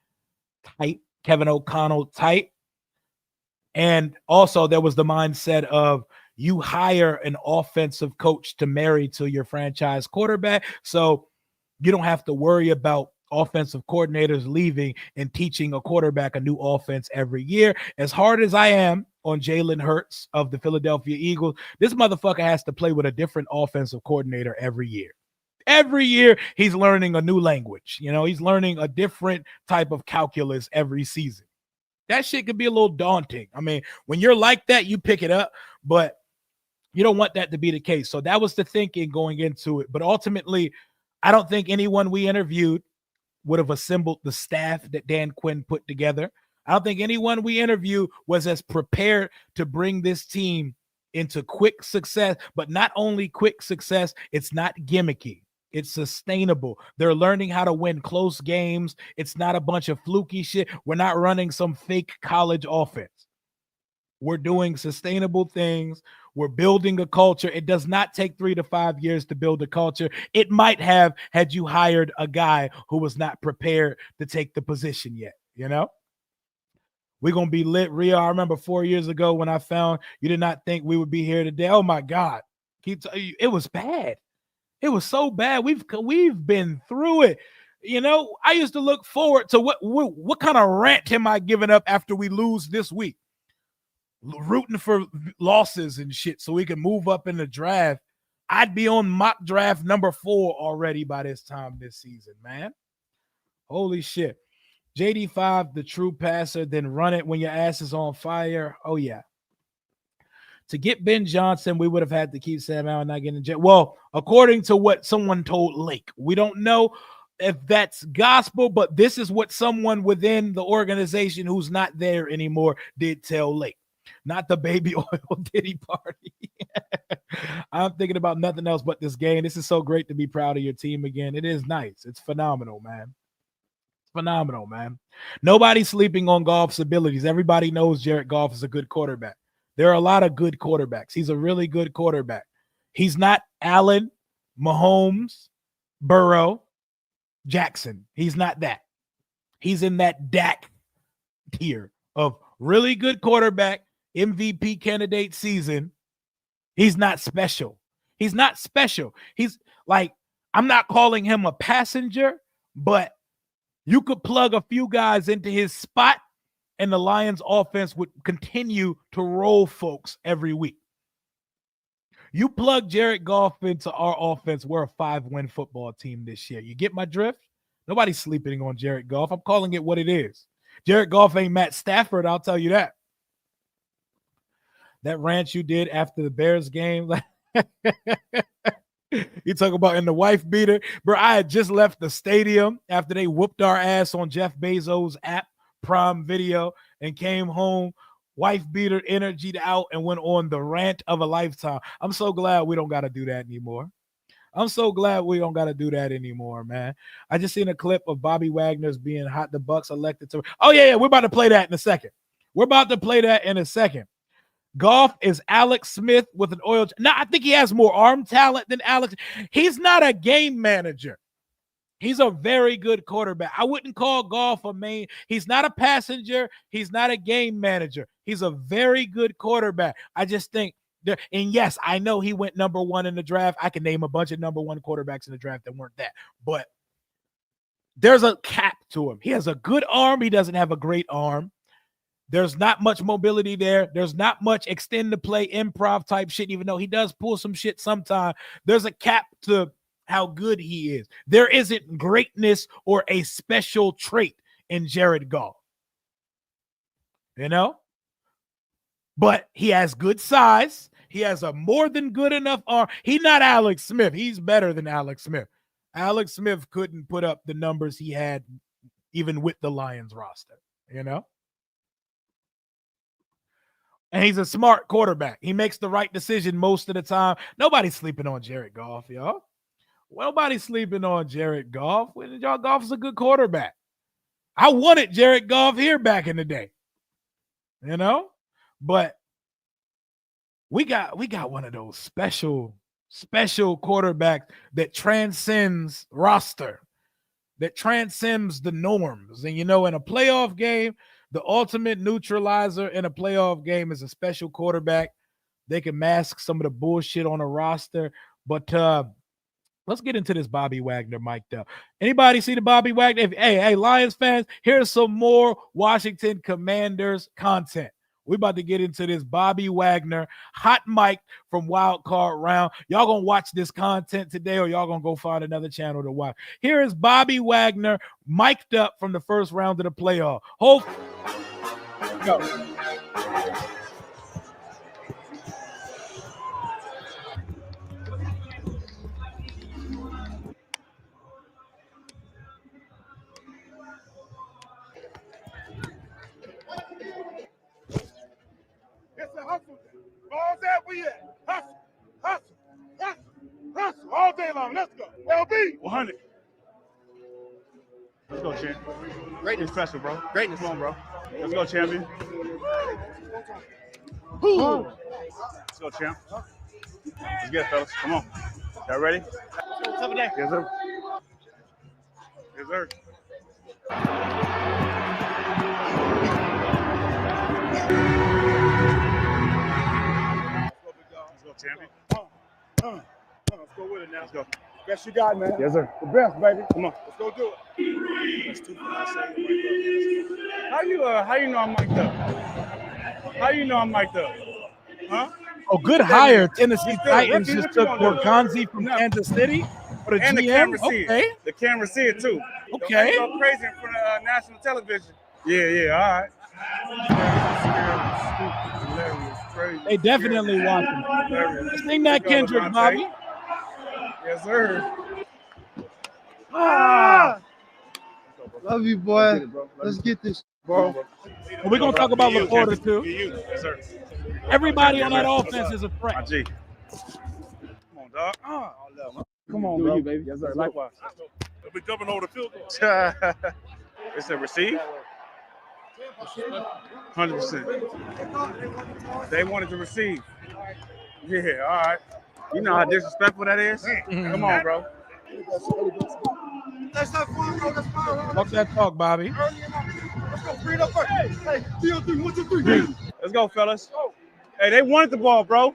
type, Kevin O'Connell type. And also there was the mindset of you hire an offensive coach to marry to your franchise quarterback, so you don't have to worry about offensive coordinators leaving and teaching a quarterback a new offense every year. As hard as I am on Jalen Hurts of the Philadelphia Eagles, this motherfucker has to play with a different offensive coordinator every year. Every year he's learning a new language. He's learning a different type of calculus every season. That shit could be a little daunting. I mean, when you're like that, you pick it up, but you don't want that to be the case. So that was the thinking going into it. But ultimately, I don't think anyone we interviewed would have assembled the staff that Dan Quinn put together. I don't think anyone we interviewed was as prepared to bring this team into quick success, but not only quick success, it's not gimmicky. It's sustainable. They're learning how to win close games. It's not a bunch of fluky shit. We're not running some fake college offense. We're doing sustainable things. We're building a culture. It does not take 3 to 5 years to build a culture. It might have had you hired a guy who was not prepared to take the position yet, you know? We're going to be lit, Rio. I remember 4 years ago when I found you did not think we would be here today. Oh, my God. Keep telling you, it was bad. It was so bad. We've been through it. You know, I used to look forward to what kind of rant am I giving up after we lose this week? Rooting for losses and shit so we can move up in the draft. I'd be on mock draft number 4 already by this time this season, man. Holy shit. JD5, the true passer, then run it when your ass is on fire. Oh, yeah. To get Ben Johnson, we would have had to keep Sam Allen not getting jet. Well, according to what someone told Lake, we don't know if that's gospel, but this is what someone within the organization who's not there anymore did tell Lake. Not the baby oil Diddy party. I'm thinking about nothing else but this game. This is so great to be proud of your team again. It is nice. It's phenomenal, man. Phenomenal, man. Nobody's sleeping on Goff's abilities. Everybody knows Jared Goff is a good quarterback. There are a lot of good quarterbacks. He's a really good quarterback. He's not Allen, Mahomes, Burrow, Jackson. He's not that. He's in that Dak tier of really good quarterback, MVP candidate season. He's not special. He's not special. He's like, I'm not calling him a passenger, but you could plug a few guys into his spot and the Lions offense would continue to roll folks every week. You plug Jared Goff into our offense, we're a 5-win football team this year. You get my drift? Nobody's sleeping on Jared Goff. I'm calling it what it is. Jared Goff ain't Matt Stafford, I'll tell you that. That rant you did after the Bears game, you talk about in the wife beater. Bro, I had just left the stadium after they whooped our ass on Jeff Bezos' app, Prime Video, and came home, wife beater, energied out, and went on the rant of a lifetime. I'm so glad we don't got to do that anymore. I'm so glad we don't got to do that anymore, man. I just seen a clip of Bobby Wagner's being hot. The Bucks elected to. Oh, yeah, we're about to play that in a second. We're about to play that in a second. Goff is Alex Smith with an oil. Now, I think he has more arm talent than Alex. He's not a game manager. He's a very good quarterback. I wouldn't call Goff a main. He's not a passenger. He's not a game manager. He's a very good quarterback. I just think, and yes, I know he went number 1 in the draft. I can name a bunch of number 1 quarterbacks in the draft that weren't that. But there's a cap to him. He has a good arm. He doesn't have a great arm. There's not much mobility there. There's not much extend the play improv type shit, even though he does pull some shit sometime. There's a cap to how good he is. There isn't greatness or a special trait in Jared Goff. You know? But he has good size. He has a more than good enough arm. He's not Alex Smith. He's better than Alex Smith. Alex Smith couldn't put up the numbers he had even with the Lions roster, you know? And he's a smart quarterback. He makes the right decision most of the time. Nobody's sleeping on Jared Goff, y'all. Nobody's sleeping on Jared Goff. Jared Goff is a good quarterback. I wanted Jared Goff here back in the day, you know? But we got one of those special quarterbacks that transcends roster, that transcends the norms. And, you know, in a playoff game, the ultimate neutralizer in a playoff game is a special quarterback. They can mask some of the bullshit on a roster. But let's get into this Bobby Wagner mic'd up. Anybody see the Bobby Wagner? Hey, Lions fans, here's some more Washington Commanders content. We're about to get into this Bobby Wagner hot mic from Wild Card Round. Y'all going to watch this content today or y'all going to go find another channel to watch. Here is Bobby Wagner mic'd up from the first round of the playoff. Go. It's a hustle. All that we at. Hustle, hustle, hustle, hustle. All day long. Let's go. LB. 100. Let's go, champ. Greatness special, bro. Greatness. Come on, bro. Let's go, champion. Let's go, champ. Let's get it, fellas. Come on. Y'all ready? Top of day. Yes, sir. Yes, sir. Let's go, champion. Let's go with it now. Let's go. Best you got, man. Yes, sir. The best, baby. Come on. Let's go do it. That's too fast. How you know I'm mic'd up? How you know I'm mic'd up? Huh? Oh, good hire. Tennessee Titans just took Borgonzi from Kansas City. For the And the GM. camera see Okay. it. The camera see it too. Okay. Don't go crazy in front of national television. Yeah, all right. They definitely watch him. Sing that Kendrick, Bobby. Yes, sir. Love you, boy. Let's get this, bro. We're going to talk about Laporta, too. Yes, sir. Everybody on that offense is a threat. My G. Come on, dog. Come on, bro. Baby. Yes, sir. Likewise. They'll be jumping over the field goal. It's a receive. 100%. They wanted to receive. Yeah, all right. You know how disrespectful that is? Come on, bro. That's not fun, bro. That's fine. Fuck that talk, Bobby. Let's go. Bring it up first. Hey, 3 1 2 3. Let's go, fellas. Hey, they wanted the ball, bro.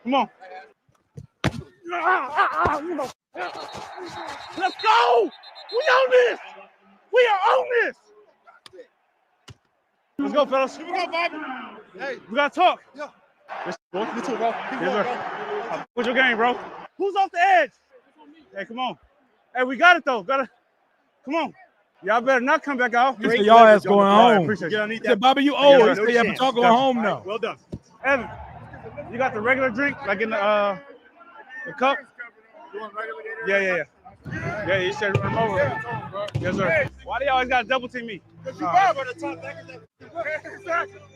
Come on. Let's go! We on this! We are on this! Let's go, fellas. Here we go, Bobby. Hey, we gotta talk. Yeah. Let's go. You too, bro. Keep Yes, going, sir. What's your game, bro? Who's off the edge? Hey, come on. Hey, we got it though. Come on. Y'all better not come back out. He said y'all ass going home. Appreciate He you. said, Bobby, you owe us. Yeah, but y'all going home now. Well done. Evan, you got the regular drink, like in the cup? Yeah. Yeah, you said run them over. Yes, sir. Why do you always got to double team me? How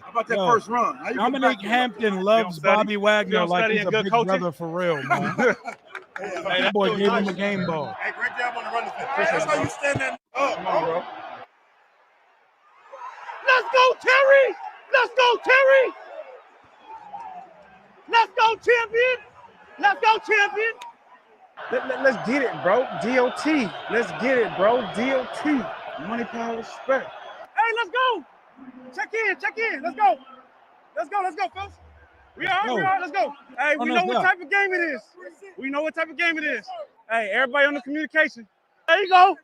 about that Yo, first run? How you Dominic Hampton loves Bobby Wagner like he's a big brother for real, man. That boy gave him a game ball. Hey, great job on the run defense. That's how you stand that up. Come on, bro. Let's go, Terry! Let's go, Terry! Let's go, champion! Let's go, champion! Let's get it, bro. DOT. Let's get it, bro. DOT. Money, power, respect. Hey, let's go! Check in. Let's go, folks. We are. Let's go. Hey, we know what type of game it is. Hey, everybody on the communication. There you go.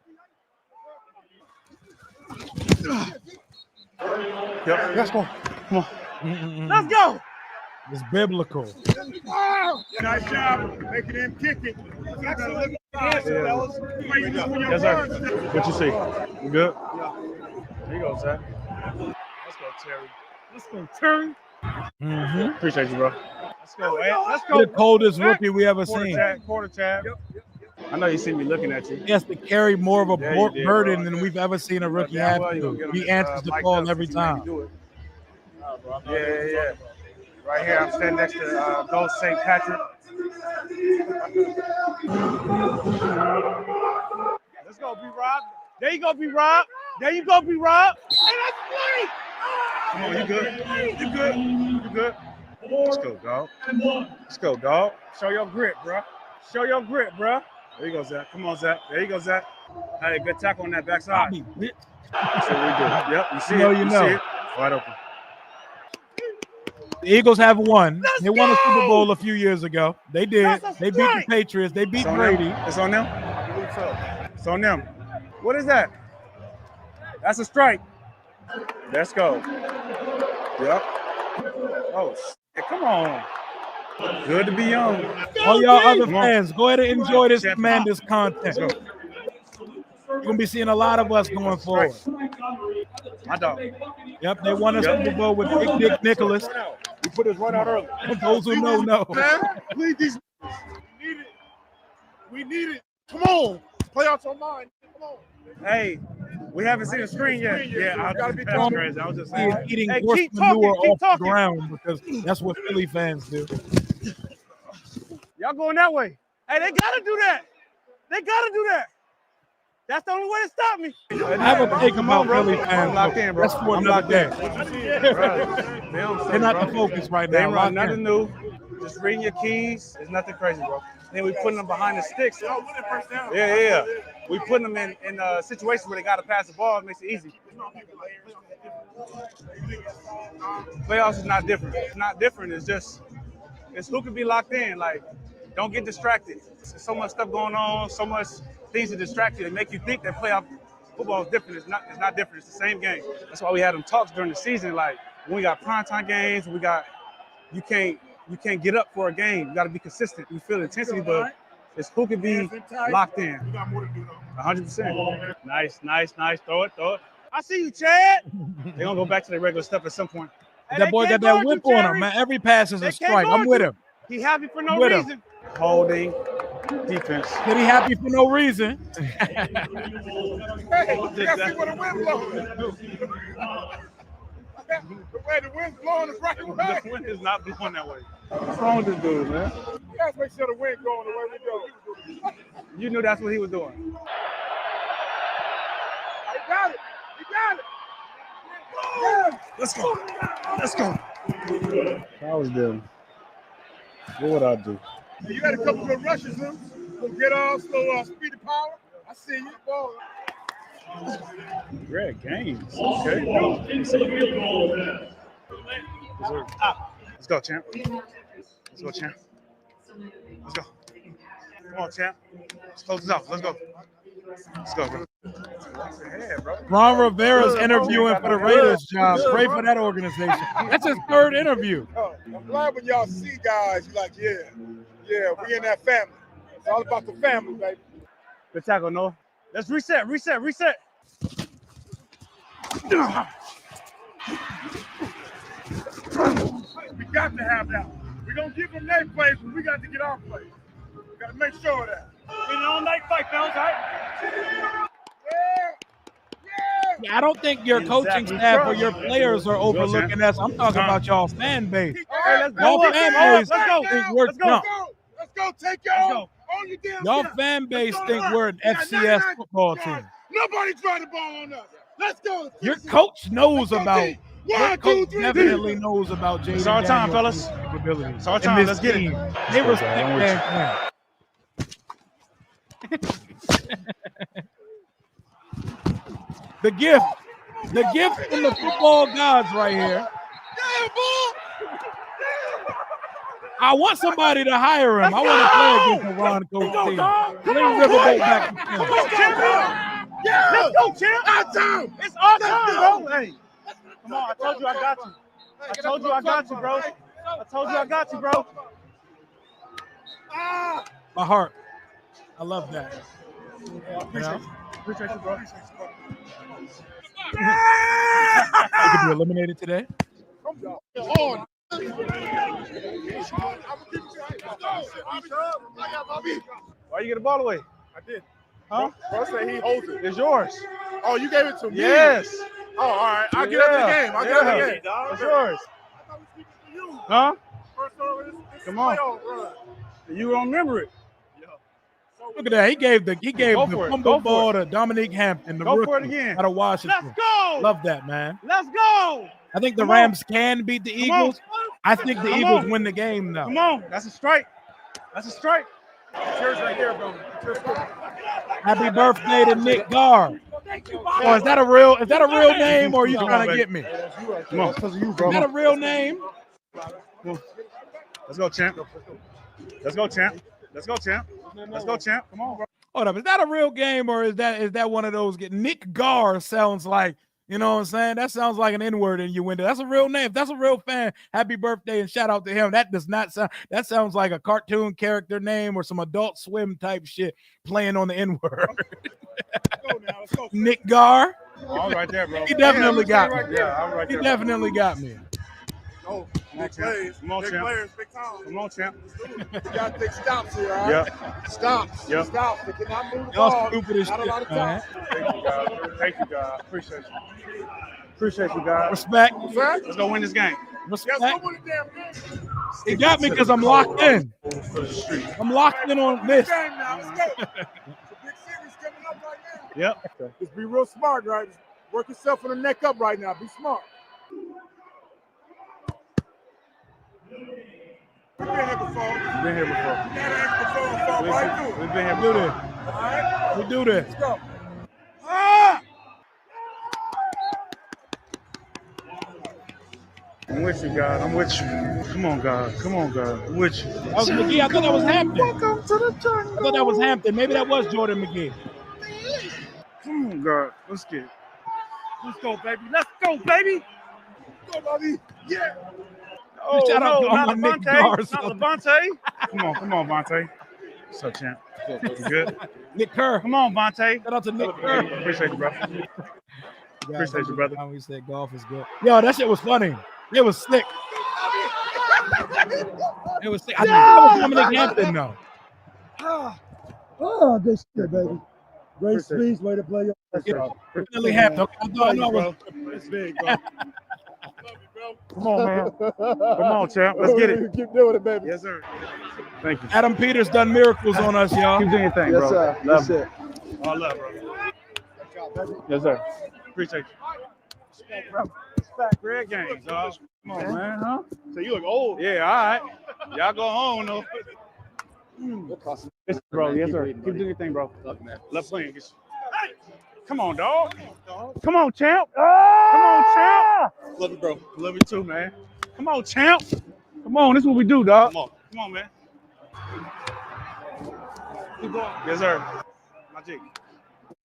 Yep. Let's go. Come on. Let's go. It's biblical. Nice job making him kick it. Yes, sir. What you see? We good? There you go, Zach. Let's go, Terry. Appreciate you, bro. Let's go, Ed. Let's go. The coldest rookie we ever seen. Quarter tab. I know you see me looking at you. He has to carry more of a Yeah, you did, burden bro. than we've ever seen a rookie Yeah, have well, you to. gonna get on He this, answers the mic'd call up every since you made me time. do it. Yeah. Right here, I'm standing next to Gold St. Patrick. Let's go, B-Rob. There you go, B-Rob. Hey, that's great. Come on, you good? You good? Let's go, dog. Show your grit, bro. There you go, Zach. Come on, Zach. There you go, Zach. Hey, good tackle on that backside. Bobby, bitch. That's what we do. Yep, you see You know it. you know. See it. Wide open. The Eagles have won. They won a Super Bowl a few years ago. They did. They beat the Patriots. They beat It's on Brady. them. It's on them? It's on them. What is that? That's a strike. Let's go. Yep. Oh, shit. Come on. Good to be young. All y'all other Come on. fans, go ahead and enjoy this Champ. Commanders content. You're going to be seeing a lot of us going forward. My dog. Yep, they won a Super Bowl with Big Dick Nicholas. We put his run out early. For those who know. Please, these we need it. Come on. Playoffs on mine. Come on. Hey, we haven't seen a screen yet. Yeah, I gotta be That's crazy. I was just He saying. is eating Hey, horse keep manure talking, off keep the ground because that's what Philly fans do. Y'all going that way. Hey, they gotta do that. They gotta do that. That's the only way to stop me. I have a take about Philly fans. I'm locked in, bro. That's for I'm another locked day. in. They're not the focus right They now. ain't run Locked in. nothing new. Just reading your keys. It's nothing crazy, bro. Then we putting them behind the sticks. Yeah. We putting them in situations where they got to pass the ball. It makes it easy. Playoffs is not different. It's not different. It's who can be locked in. Like, don't get distracted. There's so much stuff going on, so much things to distract you. They make you think that playoff football is different. It's not different. It's the same game. That's why we had them talks during the season. Like, when we got primetime games, you can't get up for a game. You got to be consistent. You feel intensity, but it's who can be locked in. 100%. Nice. Throw it. I see you, Chad. They're going to go back to their regular stuff at some point. That boy got that whip on him, man. Every pass is a strike. I'm with him. He happy for no With him. reason. Holding defense. Did he happy for no reason? Hey, that's what the wind blowing. The way the wind's blowing is right way. The wind is not blowing that way. What's wrong with this dude, man? You guys make sure the wind going the way we go. You knew that's what he was doing. I got it. You got it. Yeah. Let's go. I was them. What would I do? You had a couple of rushes, huh? Get off, slow speed of power. I see you. Ball. Greg Gaines. Okay. Let's go, champ. Let's go, champ. Let's go. Come on, champ. Let's close this out. Let's go. Let's go, bro. Ron Rivera's interviewing for the Raiders job. Pray for that organization. That's his third interview. I'm glad when y'all see guys, you're like, yeah, we in that family. It's all about the family, baby. Good tackle, Noah. Let's reset. We got to have that. We're going to give them their plays, but we got to get our plays. We got to make sure of that. It's an all-night fight, fellas, right? Yeah, I don't think your coaching staff or your players are overlooking us. I'm talking about y'all fan base. Y'all fan base think we're junk. Let's go. Take y'all. Y'all fan base think we're an FCS football team. Nobody trying to ball on us. Let's go. Your coach knows about. Your 1, 2, coach 3, definitely knows about Jaden. It's our time, Daniels' fellas. capabilities. It's our And time. this Let's get team. it. They respect that. The gift from the football gods right here. I want somebody to hire him. I want to play against the Ron coach team. Bring Riverboat back to Come on, champ. Yeah. Let's go, champ. Our time. It's our time, bro. Hey. Come on. I told you I got you. I told you I got you, bro. My heart. I love that. Appreciate you, bro. They could be eliminated today. On. Why you get the ball away? I did. Huh? Bro said he holds it. It's yours. Oh, you gave it to me? Yes. Oh, all right. I'll get out the game. I'll get out the game. It's yours. Huh? Come on. You don't remember it. Look at that. He gave the Go for it. fumble Go for ball it. to Dominique Hampton, the Go rookie for it again. out of Washington. Let's go. Love that, man. Let's go. I think the Come on. Rams can beat the Come on. Eagles. I think the Come Eagles on. win the game, though. Come on. That's a strike. That's a strike. Cheers right here, bro. Happy birthday to Nick Garr. Oh, is that a real name, or are you trying to get me? Come on. Because of you, bro. Is that a real name? Let's go, champ. Let's go, champ. Let's go, champ. Let's go, champ. Come on, bro. Hold up. Is that a real game, or is that one of those? Nick Garr sounds like, you know what I'm saying? That sounds like an N-word in your window. That's a real name. If that's a real fan, happy birthday and shout out to him. That does not sound, that sounds like a cartoon character name or some Adult Swim type shit playing on the N-word. Let's go. Nick Garr. All right there, bro. He definitely got me. Yeah, I'm right He there. definitely got me. Oh, big plays. Come on, Big champ. players, big time. Come on, champ. You got to take stops here, all right? Yep. Stops. Yep. Stops. They cannot move the Y'all ball. stupid as Not a shit, lot of man. stops. Thank you, God. Thank you, God. Appreciate you. Appreciate you, God. Respect. Let's go win this game. Respect. Yes, go win the damn game. He got me because I'm locked in. I'm locked in on this. Yep. Just be real smart, right? Just work yourself from the neck up right now. Be smart. We've been here before. Been here before. Fall right through. We've been here Do before. this. All right? We do this. Let's go. Ah! I'm with you, God. I'm with you. Come on, God. Come on, God. I'm with you. That was McGee. I thought that was Hampton. Welcome to the jungle. I thought that was Hampton. Maybe that was Jordan McGee. Come on, God. Let's go, baby. Let's go, baby. Go, Bobby. Yeah. Oh, Shout out no, to all not my Nick Levante. Gars. Not Levante. Come on, Vontae. What's up, champ? You good? Nick Kerr. Come on, Vontae. Shout out to Nick Kerr. Appreciate you, bro. Appreciate you, brother. We said golf is good. Yo, that shit was funny. It was sick. It was sick. I think that was Dominic Hampton, though. Oh, good shit, baby. Great speech, way to play your Definitely Hampton. I thought I was. It's big, bro. Come on, man. Come on, champ. Let's get it. Keep doing it, baby. Yes, sir. Thank you. Adam Peters done miracles on us, y'all. Keep doing your thing, Yes, bro. sir. Love Yes, you. sir. All love, bro. Yes, sir. Appreciate you. Respect Greg Gaines, dog. Come on, man, huh? So you look old. Yeah, all right. Y'all go home, though. Yes, bro. Yes, sir. Keep doing your thing, bro. Love playing. Hey, come on, dog. Come on, champ. Come on, champ. Love you, bro. Love you too, man. Come on, champ. Come on, this is what we do, dog. Come on, man. Keep going. Yes, sir. My G.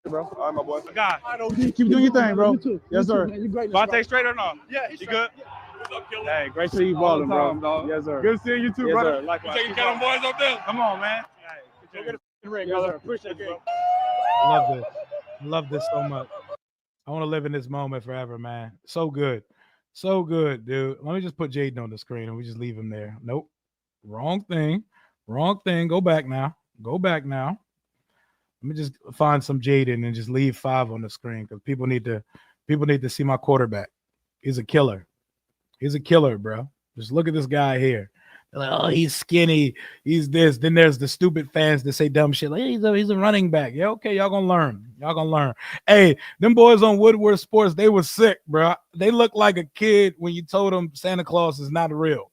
Bro. All right, my boy. My guy. Keep doing your thing, bro. Yes, sir. Vontae straight or no? Yeah, you good? Hey, great to see you balling, bro. Yes, sir. Good seeing you too, yes, brother. Sir. Likewise. You taking care of them boys up there? Come on, man. Hey, get a ring, brother. Appreciate you, bro. I love this. I love this so much. I want to live in this moment forever, man. So good. So good, dude. Let me just put Jaden on the screen and we just leave him there. Nope. Wrong thing. Wrong thing. Go back now. Go back now. Let me just find some Jaden and just leave 5 on the screen because people need to see my quarterback. He's a killer. He's a killer, bro. Just look at this guy here. They're like, oh, he's skinny. He's this. Then there's the stupid fans that say dumb shit like, hey, he's a running back. Yeah, okay, y'all gonna learn. Y'all gonna learn. Hey, them boys on Woodward Sports, they were sick, bro. They look like a kid when you told them Santa Claus is not real.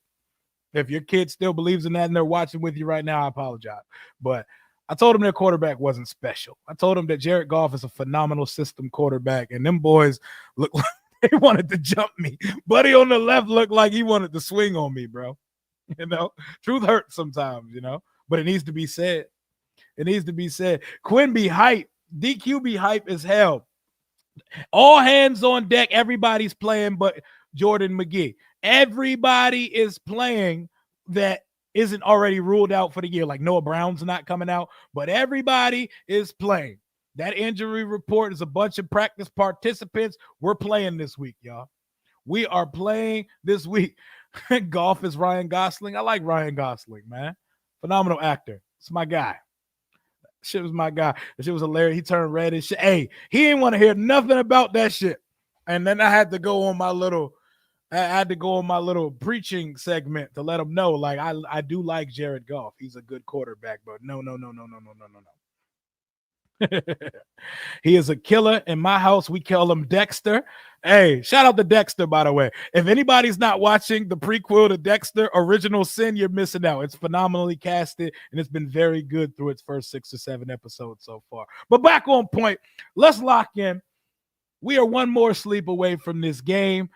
If your kid still believes in that and they're watching with you right now, I apologize. But I told them their quarterback wasn't special. I told them that Jared Goff is a phenomenal system quarterback, and them boys look like they wanted to jump me. Buddy on the left looked like he wanted to swing on me, bro. You know, truth hurts sometimes, you know, but it needs to be said. It needs to be said. Quinn be hype. DQ be hype as hell. All hands on deck. Everybody's playing but Jordan McGee. Everybody is playing that isn't already ruled out for the year. Like Noah Brown's not coming out, but everybody is playing. That injury report is a bunch of practice participants. We're playing this week, y'all. We are playing this week. Golf is Ryan Gosling. I like Ryan Gosling, man. Phenomenal actor. It's my guy. Shit was my guy. That shit was hilarious. He turned red and shit. Hey, he didn't want to hear nothing about that shit. And then I had to go on my little preaching segment to let him know, like, I do like Jared Goff. He's a good quarterback, but no. He is a killer. In my house, we call him Dexter. Hey, shout out to Dexter, by the way. If anybody's not watching the prequel to Dexter, Original Sin, you're missing out. It's phenomenally casted, and it's been very good through its first 6 or 7 episodes so far. But back on point, let's lock in. We are one more sleep away from this game.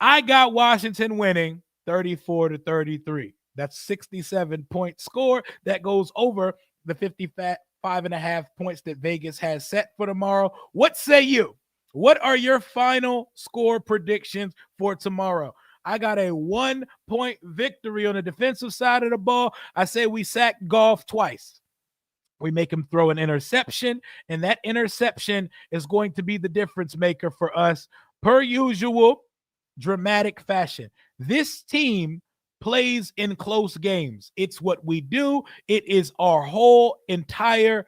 I got Washington winning 34-33. That's 67-point score. That goes over the 55.5 points that Vegas has set for tomorrow. What say you? What are your final score predictions for tomorrow? I got a 1-point victory on the defensive side of the ball. I say we sack Goff twice. We make him throw an interception, and that interception is going to be the difference maker for us. Per usual, dramatic fashion. This team plays in close games. It's what we do. It is our whole entire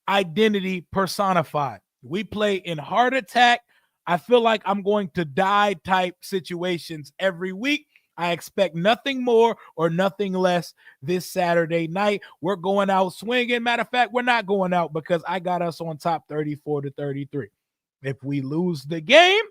identity personified. We play in heart attack. I feel like I'm going to die type situations every week. I expect nothing more or nothing less this Saturday night. We're going out swinging. Matter of fact, we're not going out because I got us on top 34-33. If we lose the game,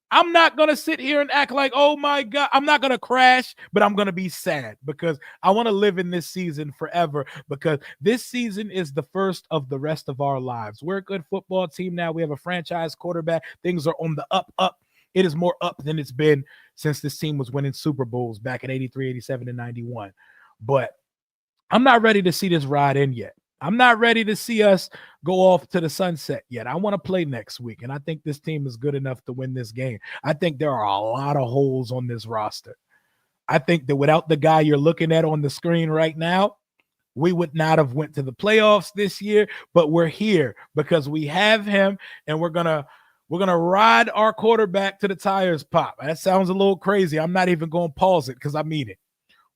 I'm not going to sit here and act like, oh my God, I'm not going to crash, but I'm going to be sad because I want to live in this season forever because this season is the first of the rest of our lives. We're a good football team now. We have a franchise quarterback. Things are on the up. It is more up than it's been since this team was winning Super Bowls back in 83, 87, and 91. But I'm not ready to see this ride in yet. I'm not ready to see us go off to the sunset yet. I want to play next week, and I think this team is good enough to win this game. I think there are a lot of holes on this roster. I think that without the guy you're looking at on the screen right now, we would not have went to the playoffs this year, but we're here because we have him, and we're gonna ride our quarterback to the tires pop. That sounds a little crazy. I'm not even going to pause it because I mean it.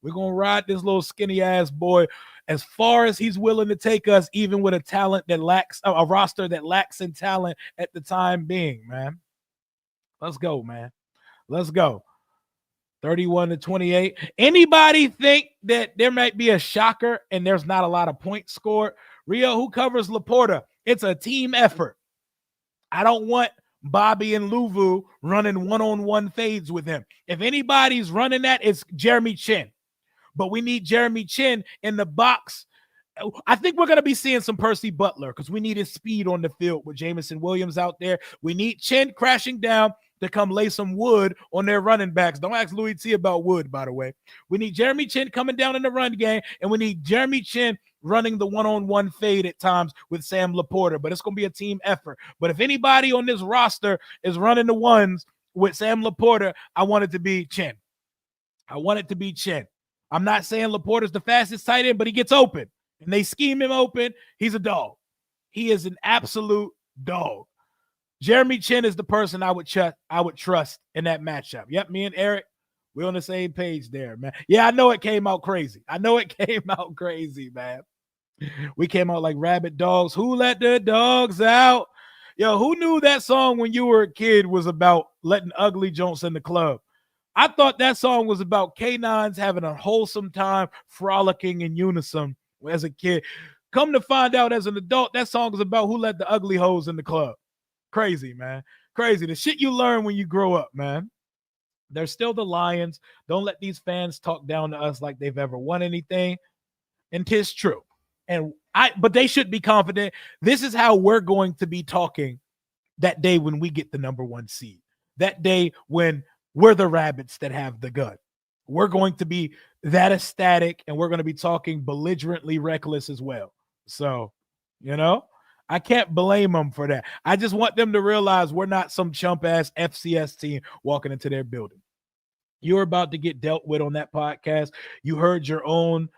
We're going to ride this little skinny ass boy as far as he's willing to take us, even with a roster that lacks in talent at the time being, man. Let's go, man. Let's go. 31-28. Anybody think that there might be a shocker and there's not a lot of points scored? Rio, who covers Laporta? It's a team effort. I don't want Bobby and Luvu running one-on-one fades with him. If anybody's running that, it's Jeremy Chin. But we need Jeremy Chin in the box. I think we're going to be seeing some Percy Butler because we need his speed on the field with Jameson Williams out there. We need Chin crashing down to come lay some wood on their running backs. Don't ask Louis T about wood, by the way. We need Jeremy Chin coming down in the run game, and we need Jeremy Chin running the one-on-one fade at times with Sam Laporta. But it's going to be a team effort. But if anybody on this roster is running the ones with Sam Laporta, I want it to be Chin. I want it to be Chin. I'm not saying Laporta's the fastest tight end, but he gets open. And they scheme him open. He's a dog. He is an absolute dog. Jeremy Chin is the person I would trust in that matchup. Yep, me and Eric, we're on the same page there, man. Yeah, I know it came out crazy. Man. We came out like rabid dogs. Who let the dogs out? Yo, who knew that song when you were a kid was about letting ugly jonks in the club? I thought that song was about canines having a wholesome time, frolicking in unison as a kid. Come to find out as an adult, that song is about who let the ugly hoes in the club. Crazy, man. Crazy. The shit you learn when you grow up, man. They're still the Lions. Don't let these fans talk down to us like they've ever won anything. And 'tis true. But they should be confident. This is how we're going to be talking that day when we get the number 1 seed. That day when we're the rabbits that have the gun. We're going to be that ecstatic, and we're going to be talking belligerently reckless as well. So, I can't blame them for that. I just want them to realize we're not some chump-ass FCS team walking into their building. You're about to get dealt with on that podcast. You heard your own.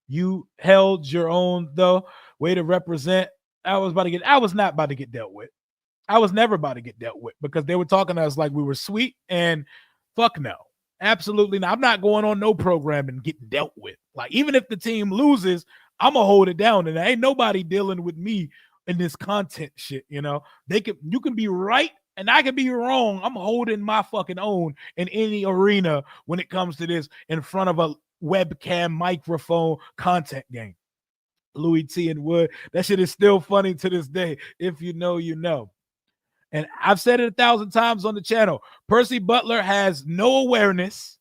You held your own, though. Way to represent. I was not about to get dealt with. I was never about to get dealt with because they were talking to us like we were sweet, and fuck no. Absolutely not. I'm not going on no program and getting dealt with. Like, even if the team loses, I'm going to hold it down, and there ain't nobody dealing with me in this content shit, you can be right and I can be wrong. I'm holding my fucking own in any arena when it comes to this in front of a webcam microphone content game. Louis T and Wood, that shit is still funny to this day. If you know, you know. And I've said it 1,000 times on the channel. Percy Butler has no awareness,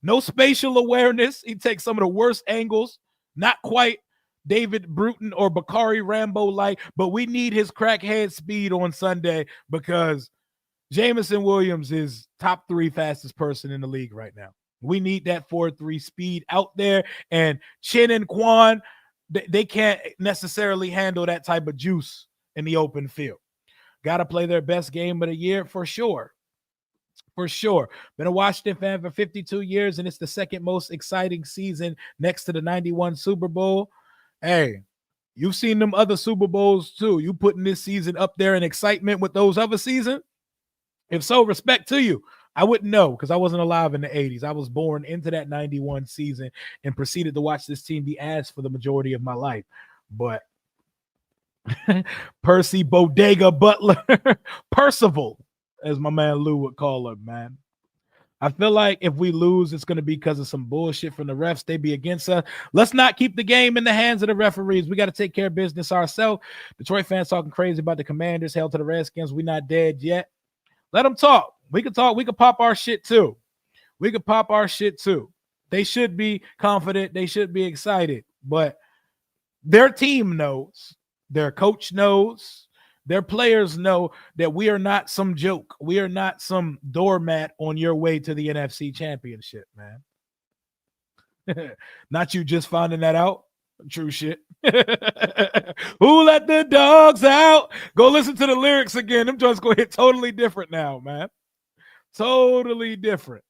no spatial awareness. He takes some of the worst angles, not quite David Bruton or Bakari Rambo-like, but we need his crackhead speed on Sunday because Jameson Williams is top 3 fastest person in the league right now. We need that 4.3 speed out there, and Chin and Quan, they can't necessarily handle that type of juice in the open field. Got to play their best game of the year for sure. For sure. Been a Washington fan for 52 years, and it's the second most exciting season next to the 91 Super Bowl. Hey, you've seen them other Super Bowls too. You putting this season up there in excitement with those other seasons? If so, respect to you. I wouldn't know because I wasn't alive in the 80s. I was born into that 91 season and proceeded to watch this team be ass for the majority of my life. But Percy Bodega Butler, Percival, as my man Lou would call him, man. I feel like if we lose, it's going to be because of some bullshit from the refs. They be against us. Let's not keep the game in the hands of the referees. We got to take care of business ourselves. Detroit fans talking crazy about the Commanders. Hell to the Redskins. We not dead yet. Let them talk. We can talk. We can pop our shit too. We could pop our shit too. They should be confident. They should be excited. But their team knows. Their coach knows. Their players know that we are not some joke. We are not some doormat on your way to the NFC Championship, man. Not you just finding that out. True shit. Who let the dogs out? Go listen to the lyrics again. Them joints go hit totally different now, man. Totally different.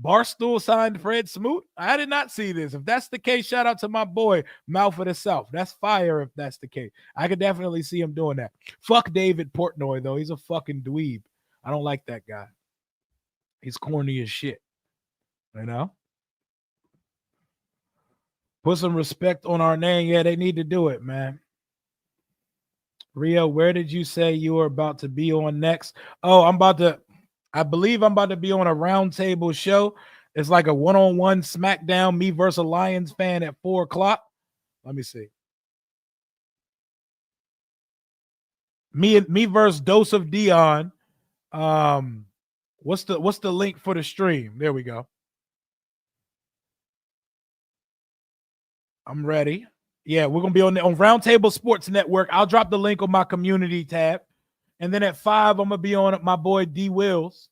Barstool signed Fred Smoot. I did not see this. If that's the case, shout out to my boy, Mouth of the South. That's fire if that's the case. I could definitely see him doing that. Fuck David Portnoy, though. He's a fucking dweeb. I don't like that guy. He's corny as shit. You know? Put some respect on our name. Yeah, they need to do it, man. Rio, where did you say you were about to be on next? Oh, I believe I'm about to be on a roundtable show. It's like a one-on-one SmackDown, me versus a Lions fan at 4 o'clock. Let me see. Me versus Dose of Dion. What's the link for the stream? There we go. I'm ready. Yeah, we're gonna be on Roundtable Sports Network. I'll drop the link on my community tab. And then at 5, I'm gonna be on my boy D Wills.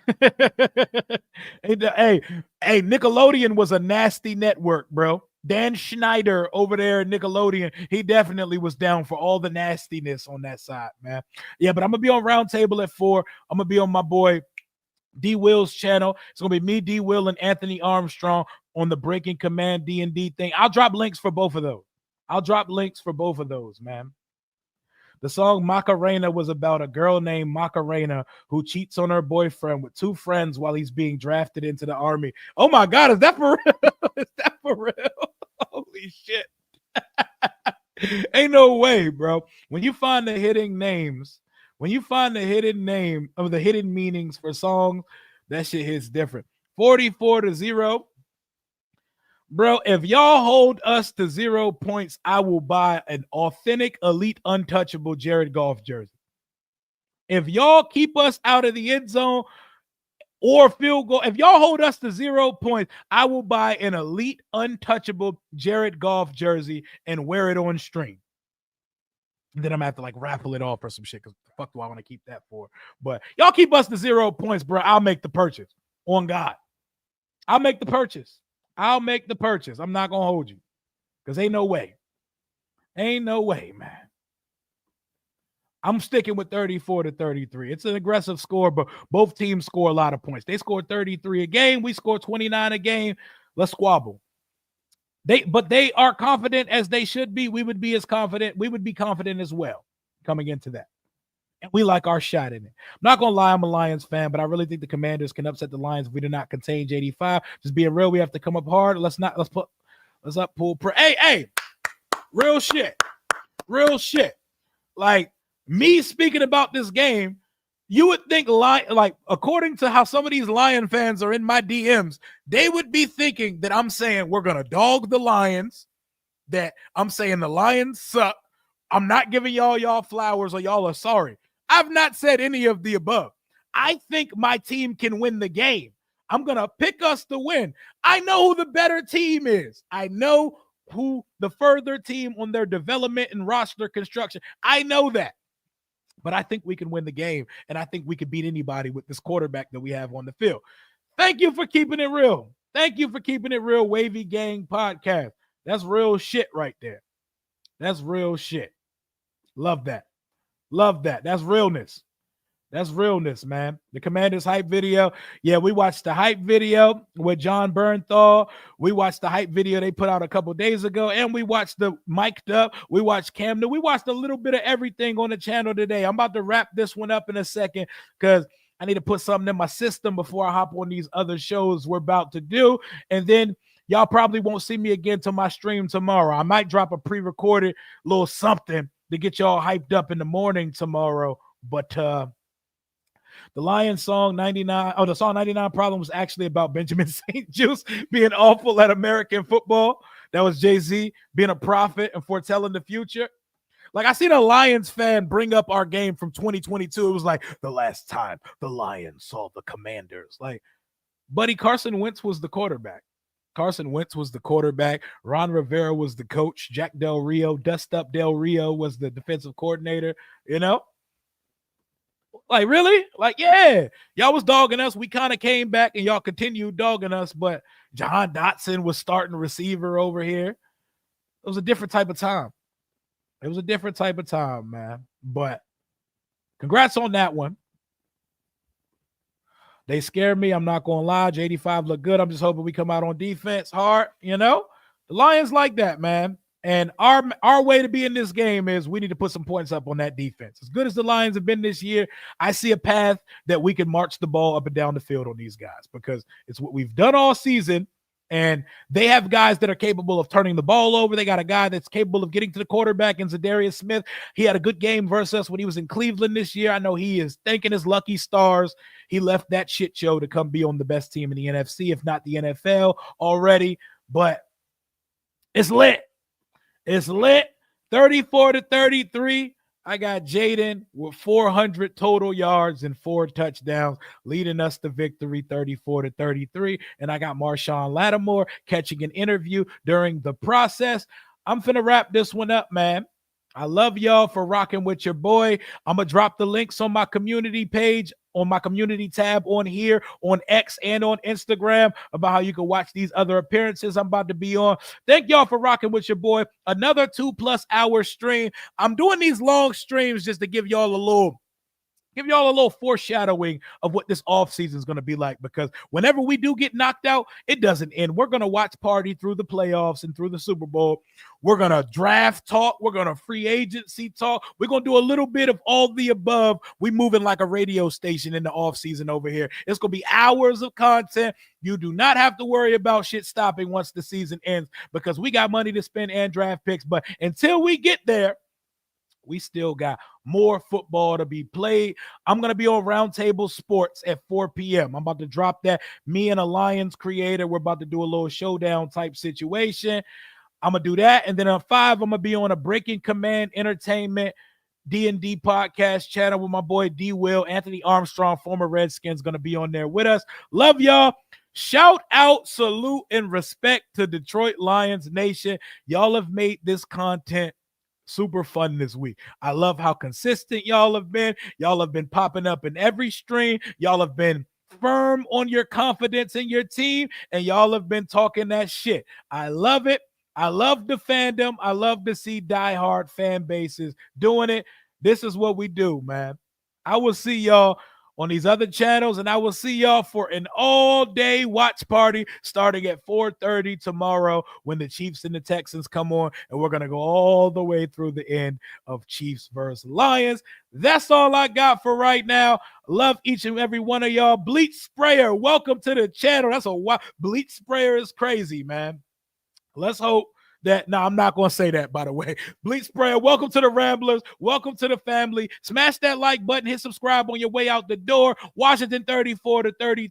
hey, Nickelodeon was a nasty network, bro. Dan Schneider over there at Nickelodeon, he definitely was down for all the nastiness on that side, man. Yeah, but I'm gonna be on Roundtable at 4. I'm gonna be on my boy D Will's channel. It's gonna be me, D Will, and Anthony Armstrong on the Breaking Command D&D thing. I'll drop links for both of those. Man. The song Macarena was about a girl named Macarena who cheats on her boyfriend with 2 friends while he's being drafted into the army. Oh my God, is that for real? Is that for real? Holy shit. Ain't no way, bro. When you find the hidden names, when you find the hidden name of the hidden meanings for songs, that shit hits different. 44-0. Bro, if y'all hold us to 0 points, I will buy an authentic, elite, untouchable Jared Goff jersey. If y'all keep us out of the end zone or field goal, if y'all hold us to 0 points, I will buy an elite, untouchable Jared Goff jersey and wear it on stream. And then I'm gonna have to like raffle it off or some shit because the fuck do I want to keep that for? But y'all keep us to 0 points, bro. I'll make the purchase. On God. I'll make the purchase. I'm not going to hold you because ain't no way. Ain't no way, man. I'm sticking with 34-33. It's an aggressive score, but both teams score a lot of points. They scored 33 a game. We scored 29 a game. Let's squabble. But they are confident as they should be. We would be confident as well coming into that. And we like our shot in it. I'm not going to lie, I'm a Lions fan, but I really think the Commanders can upset the Lions if we do not contain JD5. Just being real, we have to come up hard. Let's pull. Hey, real shit. Like, me speaking about this game, you would think, like, according to how some of these Lion fans are in my DMs, they would be thinking that I'm saying we're going to dog the Lions, that I'm saying the Lions suck. I'm not giving y'all flowers or y'all are sorry. I've not said any of the above. I think my team can win the game. I'm going to pick us to win. I know who the better team is. I know who the further team on their development and roster construction. I know that. But I think we can win the game, and I think we can beat anybody with this quarterback that we have on the field. Thank you for keeping it real. Wavy Gang Podcast. That's real shit right there. That's real shit. Love that. That's realness. That's realness, man. The Commanders hype video. Yeah, we watched the hype video with John Bernthal. We watched the hype video they put out a couple days ago, and we watched the mic'd up. We watched Cam Newton. We watched a little bit of everything on the channel today. I'm about to wrap this one up in a second because I need to put something in my system before I hop on these other shows we're about to do. And then y'all probably won't see me again till my stream tomorrow. I might drop a pre-recorded little something to get y'all hyped up in the morning tomorrow. But The Lions song 99, the song 99 Problem was actually about Benjamin St. Just being awful at American football. That was Jay-Z being a prophet and foretelling the future. Like, I seen a Lions fan bring up our game from 2022. It was like, the last time the Lions saw the Commanders. Like, buddy, Carson Wentz was the quarterback. Carson Wentz was the quarterback. Ron Rivera was the coach. Jack Del Rio, Dust Up Del Rio was the defensive coordinator, you know? Like, really? Like, yeah, y'all was dogging us. We kind of came back and y'all continued dogging us, but Jahan Dotson was starting receiver over here. It was a different type of time. It was a different type of time, man. But congrats on that one. They scared me. I'm not going to lie. J85 look good. I'm just hoping we come out on defense hard, you know? The Lions like that, man. And our way to be in this game is we need to put some points up on that defense. As good as the Lions have been this year, I see a path that we can march the ball up and down the field on these guys because it's what we've done all season. And they have guys that are capable of turning the ball over. They got a guy that's capable of getting to the quarterback in Zadarius Smith. He had a good game versus us when he was in Cleveland this year. I know he is thanking his lucky stars. He left that shit show to come be on the best team in the NFC, if not the NFL already. But it's lit. It's lit. 34-33. I got Jaden with 400 total yards and 4 touchdowns, leading us to victory 34-33. And I got Marshawn Lattimore catching an interview during the process. I'm finna wrap this one up, man. I love y'all for rocking with your boy. I'm going to drop the links on my community page, on my community tab on here, on X and on Instagram about how you can watch these other appearances I'm about to be on. Thank y'all for rocking with your boy. Another 2+ hour stream. I'm doing these long streams just to give y'all a little foreshadowing of what this offseason is going to be like, because whenever we do get knocked out, it doesn't end. We're going to watch party through the playoffs and through the Super Bowl. We're going to draft talk. We're going to free agency talk. We're going to do a little bit of all the above. We moving like a radio station in the offseason over here. It's going to be hours of content. You do not have to worry about shit stopping once the season ends because we got money to spend and draft picks. But until we get there, we still got more football to be played. I'm going to be on Roundtable Sports at 4 p.m. I'm about to drop that. Me and a Lions creator, we're about to do a little showdown type situation. I'm going to do that. And then on 5, I'm going to be on a Breaking Command Entertainment D&D podcast channel with my boy D-Will. Anthony Armstrong, former Redskins, going to be on there with us. Love y'all. Shout out, salute, and respect to Detroit Lions Nation. Y'all have made this content super fun this week. I love how consistent y'all have been. Y'all have been popping up in every stream. Y'all have been firm on your confidence in your team, and y'all have been talking that shit. I love it. I love the fandom. I love to see diehard fan bases doing it. This is what we do, man. I will see y'all on these other channels, and I will see y'all for an all-day watch party starting at 4:30 tomorrow when the Chiefs and the Texans come on, and we're going to go all the way through the end of Chiefs versus Lions. That's all I got for right now. Love each and every one of y'all. Bleach Sprayer, welcome to the channel. That's a wild. Bleach Sprayer is crazy, man. Let's hope that, no, I'm not going to say that, by the way. Bleach Sprayer, welcome to the Ramblers. Welcome to the family. Smash that like button. Hit subscribe on your way out the door. Washington 34-33.